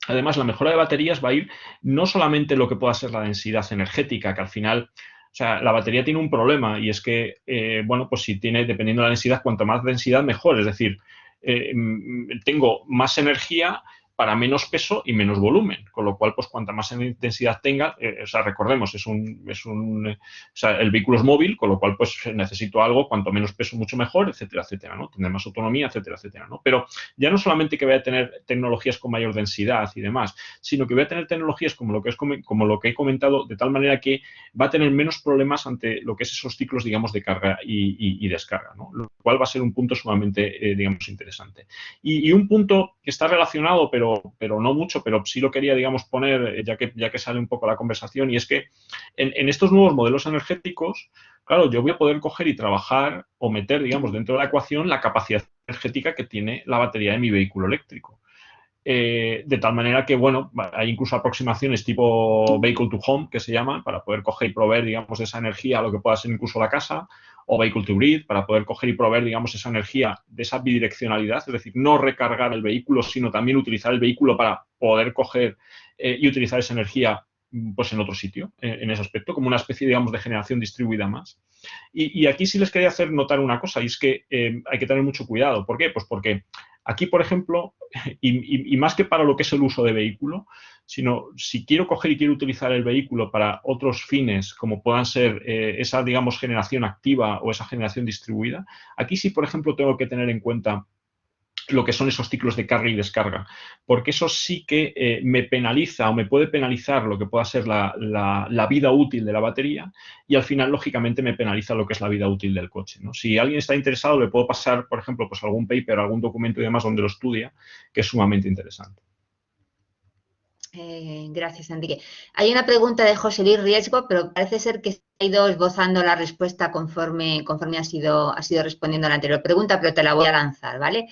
además, la mejora de baterías va a ir no solamente en lo que pueda ser la densidad energética, que al final, o sea, la batería tiene un problema y es que, bueno, pues si tiene, dependiendo de la densidad, cuanto más densidad, mejor. Es decir, tengo más energía para menos peso y menos volumen, con lo cual, pues cuanta más intensidad tenga, o sea, recordemos, o sea, el vehículo es móvil, con lo cual, pues necesito algo, cuanto menos peso, mucho mejor, etcétera, etcétera, ¿no? Tener más autonomía, etcétera, etcétera, ¿no? Pero ya no solamente que voy a tener tecnologías con mayor densidad y demás, sino que voy a tener tecnologías como lo que he comentado, de tal manera que va a tener menos problemas ante lo que es esos ciclos, digamos, de carga y descarga, ¿no? Lo cual va a ser un punto sumamente, digamos, interesante. Y un punto que está relacionado, pero no mucho, pero sí lo quería, digamos, poner, ya que sale un poco la conversación, y es que en estos nuevos modelos energéticos, claro, yo voy a poder coger y trabajar o meter, digamos, dentro de la ecuación la capacidad energética que tiene la batería de mi vehículo eléctrico. De tal manera que, bueno, hay incluso aproximaciones tipo vehicle to home, que se llaman, para poder coger y proveer, digamos, esa energía a lo que pueda ser incluso la casa, o vehicle to grid, para poder coger y proveer, digamos, esa energía de esa bidireccionalidad, es decir, no recargar el vehículo, sino también utilizar el vehículo para poder coger y utilizar esa energía, pues, en otro sitio, en ese aspecto, como una especie, digamos, de generación distribuida más. Y aquí sí les quería hacer notar una cosa, y es que hay que tener mucho cuidado. ¿Por qué? Pues porque Aquí, por ejemplo, y más que para lo que es el uso de vehículo, sino si quiero coger y quiero utilizar el vehículo para otros fines, como puedan ser esa, digamos, generación activa o esa generación distribuida, aquí sí, por ejemplo, tengo que tener en cuenta lo que son esos ciclos de carga y descarga, porque eso sí que me penaliza o me puede penalizar lo que pueda ser la vida útil de la batería y al final, lógicamente, me penaliza lo que es la vida útil del coche, ¿no? Si alguien está interesado, le puedo pasar, por ejemplo, pues algún paper, algún documento y demás donde lo estudia, que es sumamente interesante. Gracias, Enrique. Hay una pregunta de José Luis Riesgo, pero parece ser que se ha ido esbozando la respuesta conforme ha sido respondiendo a la anterior pregunta, pero te la voy a lanzar, ¿vale?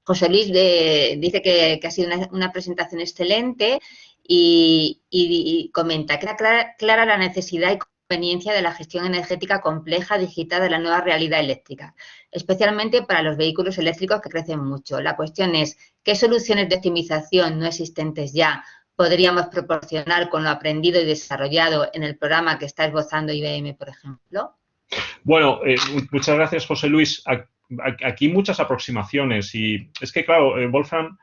José Luis dice que ha sido una presentación excelente y comenta que era clara la necesidad y conveniencia de la gestión energética compleja digital de la nueva realidad eléctrica, especialmente para los vehículos eléctricos que crecen mucho. La cuestión es, ¿qué soluciones de optimización no existentes ya podríamos proporcionar con lo aprendido y desarrollado en el programa que está esbozando IBM, por ejemplo? Bueno, muchas gracias, José Luis. Aquí muchas aproximaciones y es que, claro, Wolfram,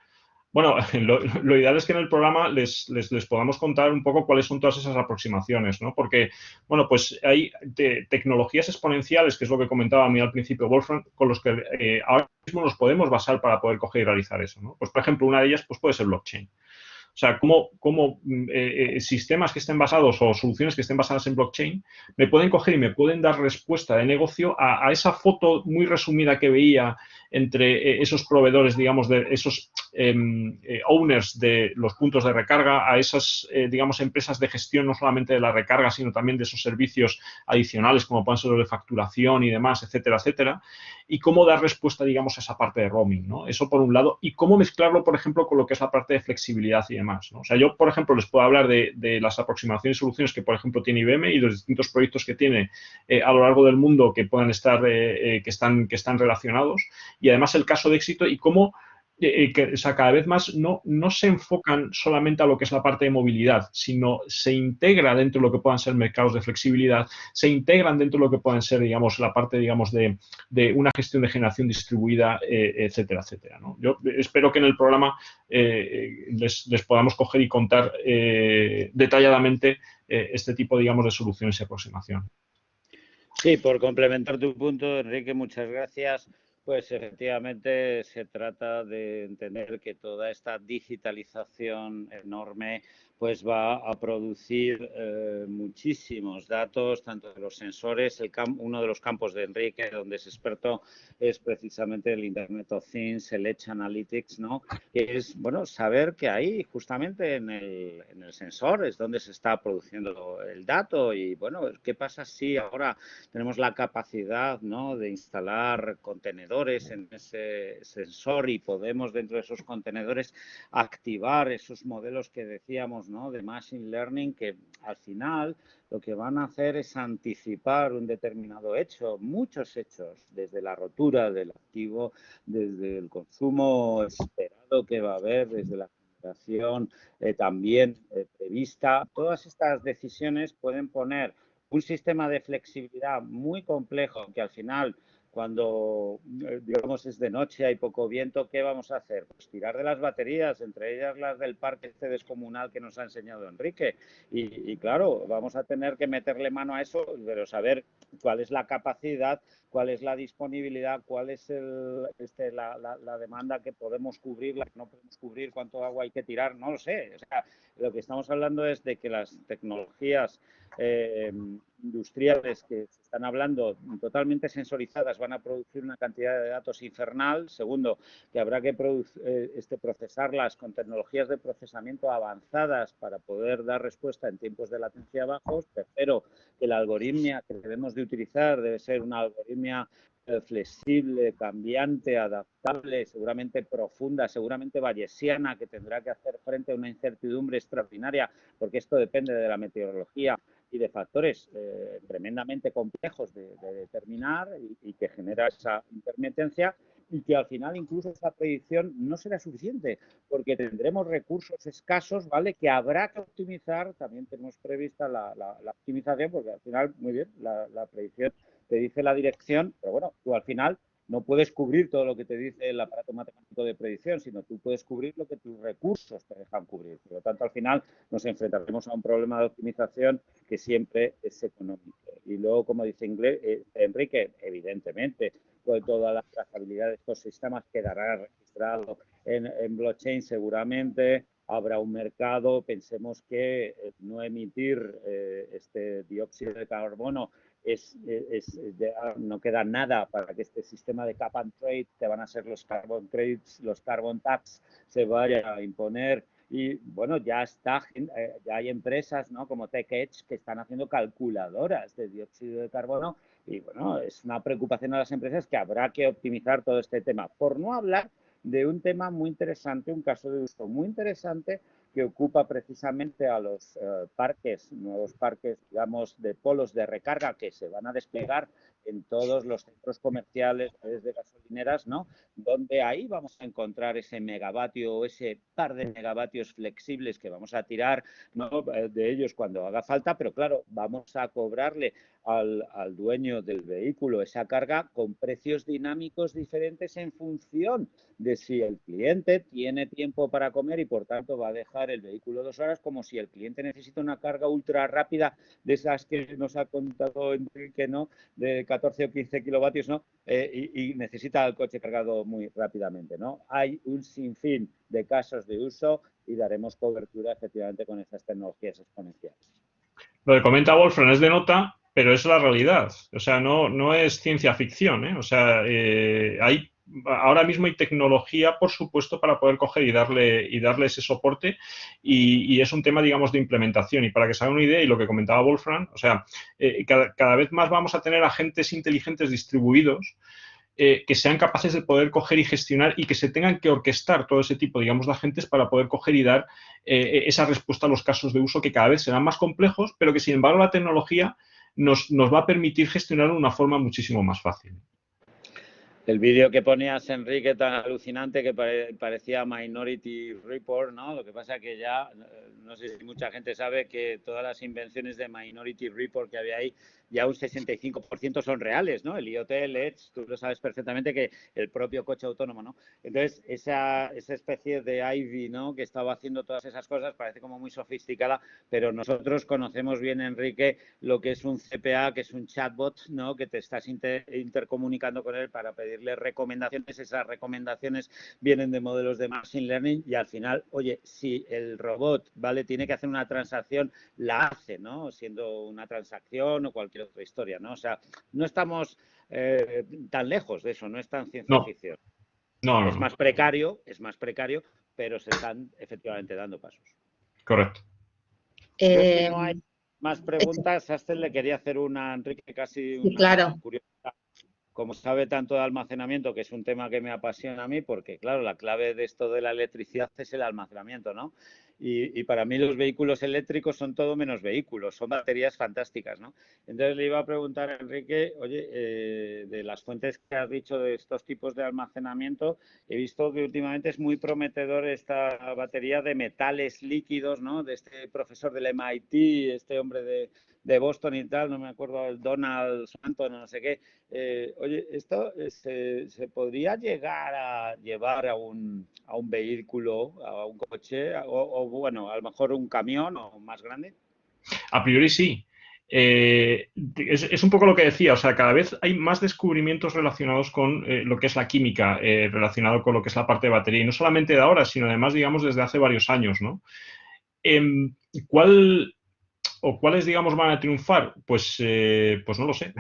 bueno, lo ideal es que en el programa les podamos contar un poco cuáles son todas esas aproximaciones, ¿no? Porque, bueno, pues hay tecnologías exponenciales, que es lo que comentaba a mí al principio Wolfram, con los que ahora mismo nos podemos basar para poder coger y realizar eso, ¿no? Pues, por ejemplo, una de ellas pues, puede ser blockchain. O sea, cómo sistemas que estén basados o soluciones que estén basadas en blockchain me pueden coger y me pueden dar respuesta de negocio a esa foto muy resumida que veía entre esos proveedores, digamos, de esos owners de los puntos de recarga, a esas, digamos, empresas de gestión no solamente de la recarga, sino también de esos servicios adicionales como pueden ser los de facturación y demás, etcétera, etcétera, y cómo dar respuesta, digamos, a esa parte de roaming, ¿no? Eso por un lado, y cómo mezclarlo, por ejemplo, con lo que es la parte de flexibilidad y demás, ¿no? O sea, yo, por ejemplo, les puedo hablar de las aproximaciones y soluciones que, por ejemplo, tiene IBM y los distintos proyectos que tiene a lo largo del mundo que puedan estar, que están relacionados, y además el caso de éxito y cómo o sea, cada vez más no se enfocan solamente a lo que es la parte de movilidad, sino se integra dentro de lo que puedan ser mercados de flexibilidad, se integran dentro de lo que puedan ser, digamos, la parte, digamos, de una gestión de generación distribuida, etcétera, etcétera, ¿no? Yo espero que en el programa les podamos coger y contar detalladamente este tipo, digamos, de soluciones y aproximación. Sí, por complementar tu punto, Enrique, muchas gracias. Pues efectivamente se trata de entender que toda esta digitalización enorme pues va a producir muchísimos datos, tanto de los sensores, uno de los campos de Enrique, donde es experto, es precisamente el Internet of Things, el Edge Analytics, ¿no? Que es, bueno, saber que ahí justamente en el sensor es donde se está produciendo el dato y, bueno, ¿qué pasa si ahora tenemos la capacidad, ¿no?, de instalar contenedores en ese sensor y podemos dentro de esos contenedores activar esos modelos que decíamos, ¿no?, de Machine Learning, que al final lo que van a hacer es anticipar un determinado hecho, muchos hechos, desde la rotura del activo, desde el consumo esperado que va a haber, desde la generación también prevista. Todas estas decisiones pueden poner un sistema de flexibilidad muy complejo que al final, cuando digamos es de noche, hay poco viento, ¿qué vamos a hacer? Pues tirar de las baterías, entre ellas las del parque este descomunal que nos ha enseñado Enrique. Y claro, vamos a tener que meterle mano a eso, pero saber cuál es la capacidad, cuál es la disponibilidad, cuál es la demanda que podemos cubrir, la que no podemos cubrir, cuánto agua hay que tirar, no lo sé. O sea, lo que estamos hablando es de que las tecnologías industriales que se están hablando totalmente sensorizadas van a producir una cantidad de datos infernal. Segundo, que habrá que procesarlas con tecnologías de procesamiento avanzadas para poder dar respuesta en tiempos de latencia bajos. Tercero, que la algoritmia que debemos de utilizar debe ser una algoritmia flexible, cambiante, adaptable, seguramente profunda, seguramente bayesiana, que tendrá que hacer frente a una incertidumbre extraordinaria, porque esto depende de la meteorología y de factores tremendamente complejos de determinar y que genera esa intermitencia, y que al final incluso esa predicción no será suficiente porque tendremos recursos escasos, ¿vale?, que habrá que optimizar. También tenemos prevista la optimización porque al final, muy bien, la predicción te dice la dirección, pero bueno, tú al final no puedes cubrir todo lo que te dice el aparato matemático de predicción, sino tú puedes cubrir lo que tus recursos te dejan cubrir. Por lo tanto, al final nos enfrentaremos a un problema de optimización que siempre es económico. Y luego, como dice Enrique, evidentemente, pues toda la trazabilidad de estos sistemas quedará registrado en blockchain seguramente. Habrá un mercado, pensemos que no emitir este dióxido de carbono no queda nada para que este sistema de cap and trade, que van a ser los carbon credits, los carbon tax, se vaya a imponer. Y bueno, ya hay empresas, ¿no?, como TechEdge, que están haciendo calculadoras de dióxido de carbono. Y bueno, es una preocupación a las empresas que habrá que optimizar todo este tema. Por no hablar de un tema muy interesante, un caso de uso muy interesante que ocupa precisamente a los nuevos parques, digamos, de polos de recarga que se van a desplegar en todos los centros comerciales de gasolineras, ¿no?, donde ahí vamos a encontrar ese megavatio o ese par de megavatios flexibles que vamos a tirar, ¿no?, de ellos cuando haga falta, pero claro, vamos a cobrarle al dueño del vehículo esa carga con precios dinámicos diferentes en función de si el cliente tiene tiempo para comer y por tanto va a dejar el vehículo 2 horas, como si el cliente necesita una carga ultra rápida de esas que nos ha contado Enrique, ¿no?, de 14 o 15 kilovatios, ¿no?, y necesita el coche cargado muy rápidamente, ¿no? Hay un sinfín de casos de uso y daremos cobertura efectivamente con estas tecnologías exponenciales. Lo que comenta Wolfram es de nota, pero es la realidad. O sea, no es ciencia ficción, ¿eh? O sea, ahora mismo hay tecnología, por supuesto, para poder coger y darle ese soporte y es un tema, digamos, de implementación. Y para que se hagan una idea, y lo que comentaba Wolfram, o sea, cada vez más vamos a tener agentes inteligentes distribuidos que sean capaces de poder coger y gestionar y que se tengan que orquestar todo ese tipo, digamos, de agentes para poder coger y dar esa respuesta a los casos de uso que cada vez serán más complejos, pero que, sin embargo, la tecnología nos va a permitir gestionar de una forma muchísimo más fácil. El vídeo que ponías, Enrique, tan alucinante que parecía Minority Report, ¿no? Lo que pasa que ya, no sé si mucha gente sabe que todas las invenciones de Minority Report que había ahí, ya un 65% son reales, ¿no? El IoT, el Edge, tú lo sabes perfectamente, que el propio coche autónomo, ¿no? Entonces, esa especie de Ivy, ¿no?, que estaba haciendo todas esas cosas, parece como muy sofisticada, pero nosotros conocemos bien, Enrique, lo que es un CPA, que es un chatbot, ¿no?, que te estás intercomunicando con él para pedirle recomendaciones. Esas recomendaciones vienen de modelos de Machine Learning y al final, oye, si el robot, ¿vale?, tiene que hacer una transacción, la hace, ¿no?, siendo una transacción o cualquier otra historia, ¿no? O sea, no estamos tan lejos de eso, no es tan ciencia ficción. No. Es más precario, pero se están efectivamente dando pasos. Correcto. Si no hay más preguntas, a le quería hacer una, Enrique, casi una curiosidad. Como sabe tanto de almacenamiento, que es un tema que me apasiona a mí, porque claro, la clave de esto de la electricidad es el almacenamiento, ¿no? Y para mí los vehículos eléctricos son todo menos vehículos, son baterías fantásticas, ¿no? Entonces le iba a preguntar a Enrique, oye, de las fuentes que has dicho de estos tipos de almacenamiento, he visto que últimamente es muy prometedor esta batería de metales líquidos, ¿no?, de este profesor del MIT, este hombre de Boston y tal, no me acuerdo, el Donald Stanton, no sé qué. Oye, ¿esto se podría llegar a llevar a un vehículo, a un coche, o bueno, a lo mejor un camión o más grande? A priori sí. Es un poco lo que decía, o sea, cada vez hay más descubrimientos relacionados con lo que es la química, relacionado con lo que es la parte de batería, y no solamente de ahora, sino además, digamos, desde hace varios años, ¿no? ¿Cuáles, digamos, van a triunfar? Pues no lo sé,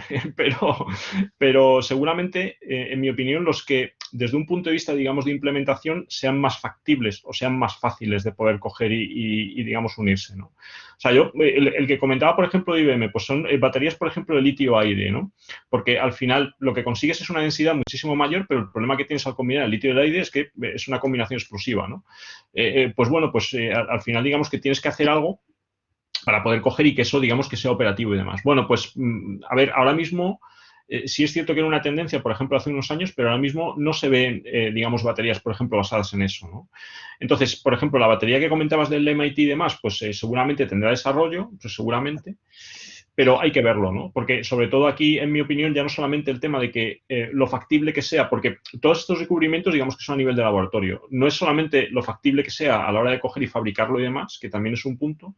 pero seguramente, en mi opinión, los que desde un punto de vista, digamos, de implementación sean más factibles o sean más fáciles de poder coger y digamos, unirse, ¿no? O sea, yo, el que comentaba, por ejemplo, de IBM, pues son baterías, por ejemplo, de litio-aire, ¿no? Porque al final lo que consigues es una densidad muchísimo mayor, pero el problema que tienes al combinar el litio y el aire es que es una combinación explosiva, ¿no? Pues bueno, pues al final, digamos, que tienes que hacer algo para poder coger y que eso, digamos, que sea operativo y demás. Bueno, pues, a ver, ahora mismo sí es cierto que era una tendencia, por ejemplo, hace unos años, pero ahora mismo no se ven, digamos, baterías, por ejemplo, basadas en eso, ¿no? Entonces, por ejemplo, la batería que comentabas del MIT y demás, pues seguramente tendrá desarrollo, pues seguramente, pero hay que verlo, ¿no? Porque sobre todo aquí, en mi opinión, ya no solamente el tema de que lo factible que sea, porque todos estos descubrimientos, digamos que son a nivel de laboratorio, no es solamente lo factible que sea a la hora de coger y fabricarlo y demás, que también es un punto,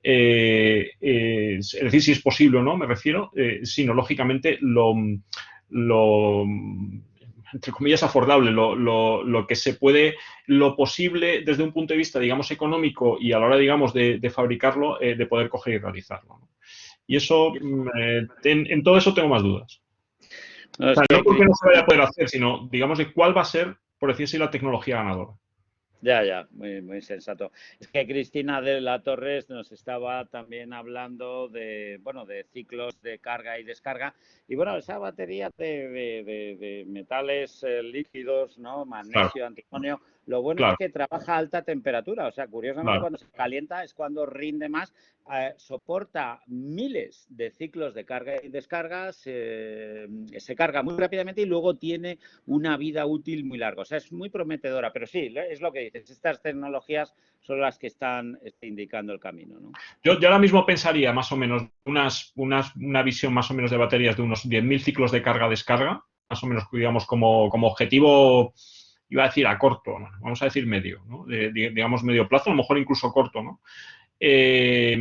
es decir, si es posible o no, me refiero, sino lógicamente lo entre comillas, afordable, lo que se puede, lo posible desde un punto de vista, digamos, económico y a la hora, digamos, de fabricarlo, de poder coger y realizarlo, ¿no? Y eso, en todo eso tengo más dudas. No, O sea, no porque no se vaya a poder hacer, sino, digamos, de cuál va a ser, por decir así, la tecnología ganadora. Ya, muy sensato. Es que Cristina de la Torres nos estaba también hablando de, bueno, de ciclos de carga y descarga. Y bueno, esa batería de metales líquidos, ¿no? Magnesio, Claro, antimonio, lo bueno claro, es que trabaja a alta temperatura. O sea, curiosamente, claro. cuando se calienta es cuando rinde más. Soporta miles de ciclos de carga y descarga, se carga muy rápidamente y luego tiene una vida útil muy larga. O sea, es muy prometedora, pero sí, es lo que dices, estas tecnologías son las que están indicando el camino, ¿no? Yo ahora mismo pensaría más o menos una visión más o menos de baterías de unos 10.000 ciclos de carga-descarga, más o menos, digamos, como objetivo, iba a decir a corto, ¿no? Vamos a decir medio, ¿no? Digamos medio plazo, a lo mejor incluso corto, ¿no? E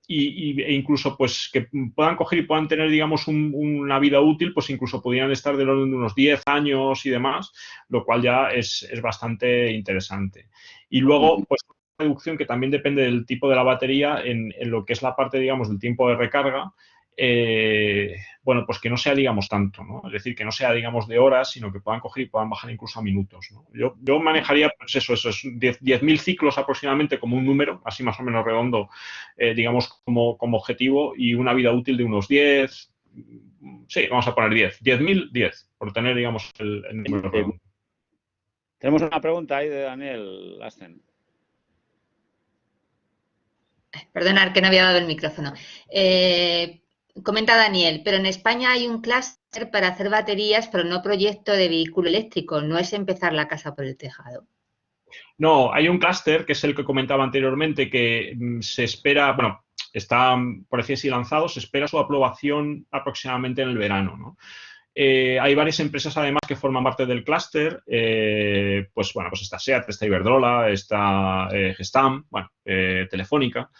incluso pues que puedan coger y puedan tener, digamos, una vida útil, pues incluso podrían estar del orden de unos 10 años y demás, lo cual ya es bastante interesante. Y luego, pues, una reducción que también depende del tipo de la batería en lo que es la parte, digamos, del tiempo de recarga. Bueno, pues que no sea, digamos, tanto, ¿no? Es decir, que no sea, digamos, de horas, sino que puedan coger y puedan bajar incluso a minutos, ¿no? Yo manejaría, pues eso es 10.000 ciclos aproximadamente como un número, así más o menos redondo, digamos, como objetivo, y una vida útil de unos 10, sí, vamos a poner 10, 10.000, 10, por tener, digamos, el número redondo. Tenemos una pregunta ahí de Daniel Lassen. Perdonad que no había dado el micrófono. Comenta Daniel, pero en España hay un clúster para hacer baterías, pero no proyecto de vehículo eléctrico. No es empezar la casa por el tejado. No, hay un clúster, que es el que comentaba anteriormente, que se espera, bueno, está, por decir así, lanzado, se espera su aprobación aproximadamente en el verano, ¿no? Hay varias empresas, además, que forman parte del clúster. Pues bueno, pues está SEAT, está Iberdrola, está Gestam, bueno, Telefónica,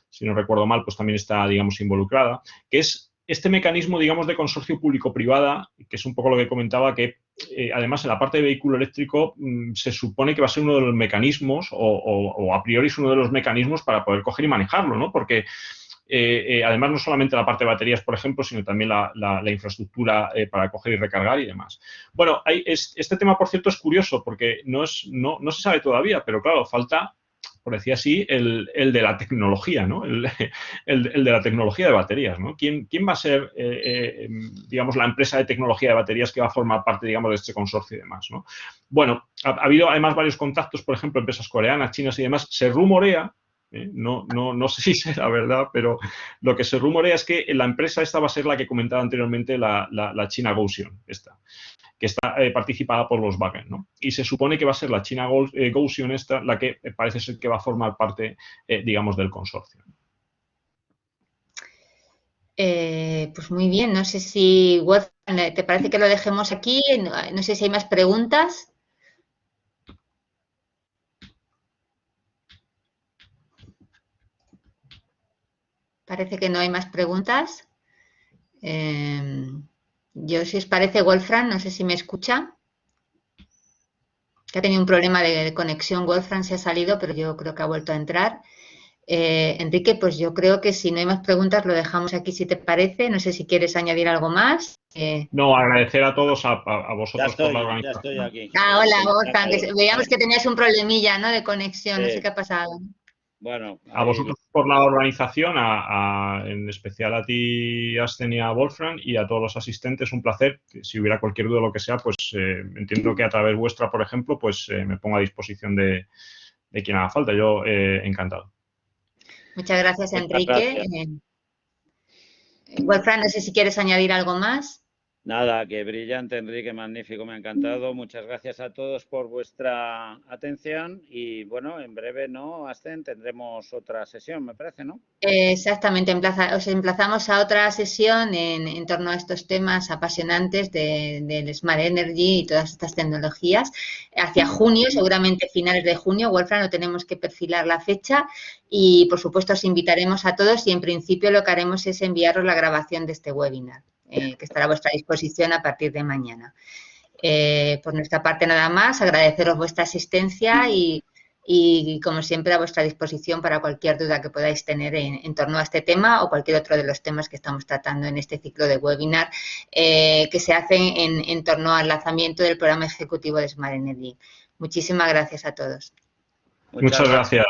si no recuerdo mal, pues también está, digamos, involucrada, que es este mecanismo, digamos, de consorcio público-privada, que es un poco lo que comentaba, que además en la parte de vehículo eléctrico se supone que va a ser uno de los mecanismos, o a priori es uno de los mecanismos para poder coger y manejarlo, ¿no? Porque además no solamente la parte de baterías, por ejemplo, sino también la infraestructura para coger y recargar y demás. Bueno, este tema, por cierto, es curioso porque no se sabe todavía, pero claro, falta, por decir así, el de la tecnología, ¿no? El de la tecnología de baterías, ¿no? ¿Quién va a ser, digamos, la empresa de tecnología de baterías que va a formar parte, digamos, de este consorcio y demás, ¿no? Bueno, ha habido además varios contactos, por ejemplo, empresas coreanas, chinas y demás. Se rumorea, no sé si será verdad, pero lo que se rumorea es que la empresa esta va a ser la que comentaba anteriormente, la China Gotion, esta, que está participada por Volkswagen, ¿no? Y se supone que va a ser la China Gotion esta la que parece ser que va a formar parte, digamos, del consorcio. Pues muy bien, no sé si, Wolfgang, ¿te parece que lo dejemos aquí? No sé si hay más preguntas. Parece que no hay más preguntas. Yo, si os parece, Wolfgang, no sé si me escucha. Que ha tenido un problema de conexión. Wolfgang se ha salido, pero yo creo que ha vuelto a entrar. Enrique, pues yo creo que si no hay más preguntas lo dejamos aquí, si te parece. No sé si quieres añadir algo más. No, agradecer a todos, a vosotros por la organización. Ya estoy aquí. Hola, Wolfgang, que veíamos que tenías un problemilla, ¿no?, de conexión, no sé qué ha pasado. Bueno, a vosotros por la organización, en especial a ti, Asten, y a Wolfgang, y a todos los asistentes, un placer. Si hubiera cualquier duda o lo que sea, pues entiendo que a través vuestra, por ejemplo, pues me pongo a disposición de quien haga falta. Yo encantado. Muchas gracias, Muchas Enrique. gracias. Wolfgang, no sé si quieres añadir algo más. Nada, que brillante, Enrique, magnífico, me ha encantado. Muchas gracias a todos por vuestra atención y, bueno, en breve, ¿no, Ascen? Tendremos otra sesión, me parece, ¿no? Exactamente, os emplazamos a otra sesión en torno a estos temas apasionantes del Smart Energy y todas estas tecnologías. Hacia junio, seguramente finales de junio, Wolfram, no tenemos que perfilar la fecha y, por supuesto, os invitaremos a todos y, en principio, lo que haremos es enviaros la grabación de este webinar, que estará a vuestra disposición a partir de mañana. Por nuestra parte, nada más, agradeceros vuestra asistencia y, como siempre, a vuestra disposición para cualquier duda que podáis tener en torno a este tema o cualquier otro de los temas que estamos tratando en este ciclo de webinar que se hacen en torno al lanzamiento del programa ejecutivo de Smart Energy. Muchísimas gracias a todos. Muchas gracias.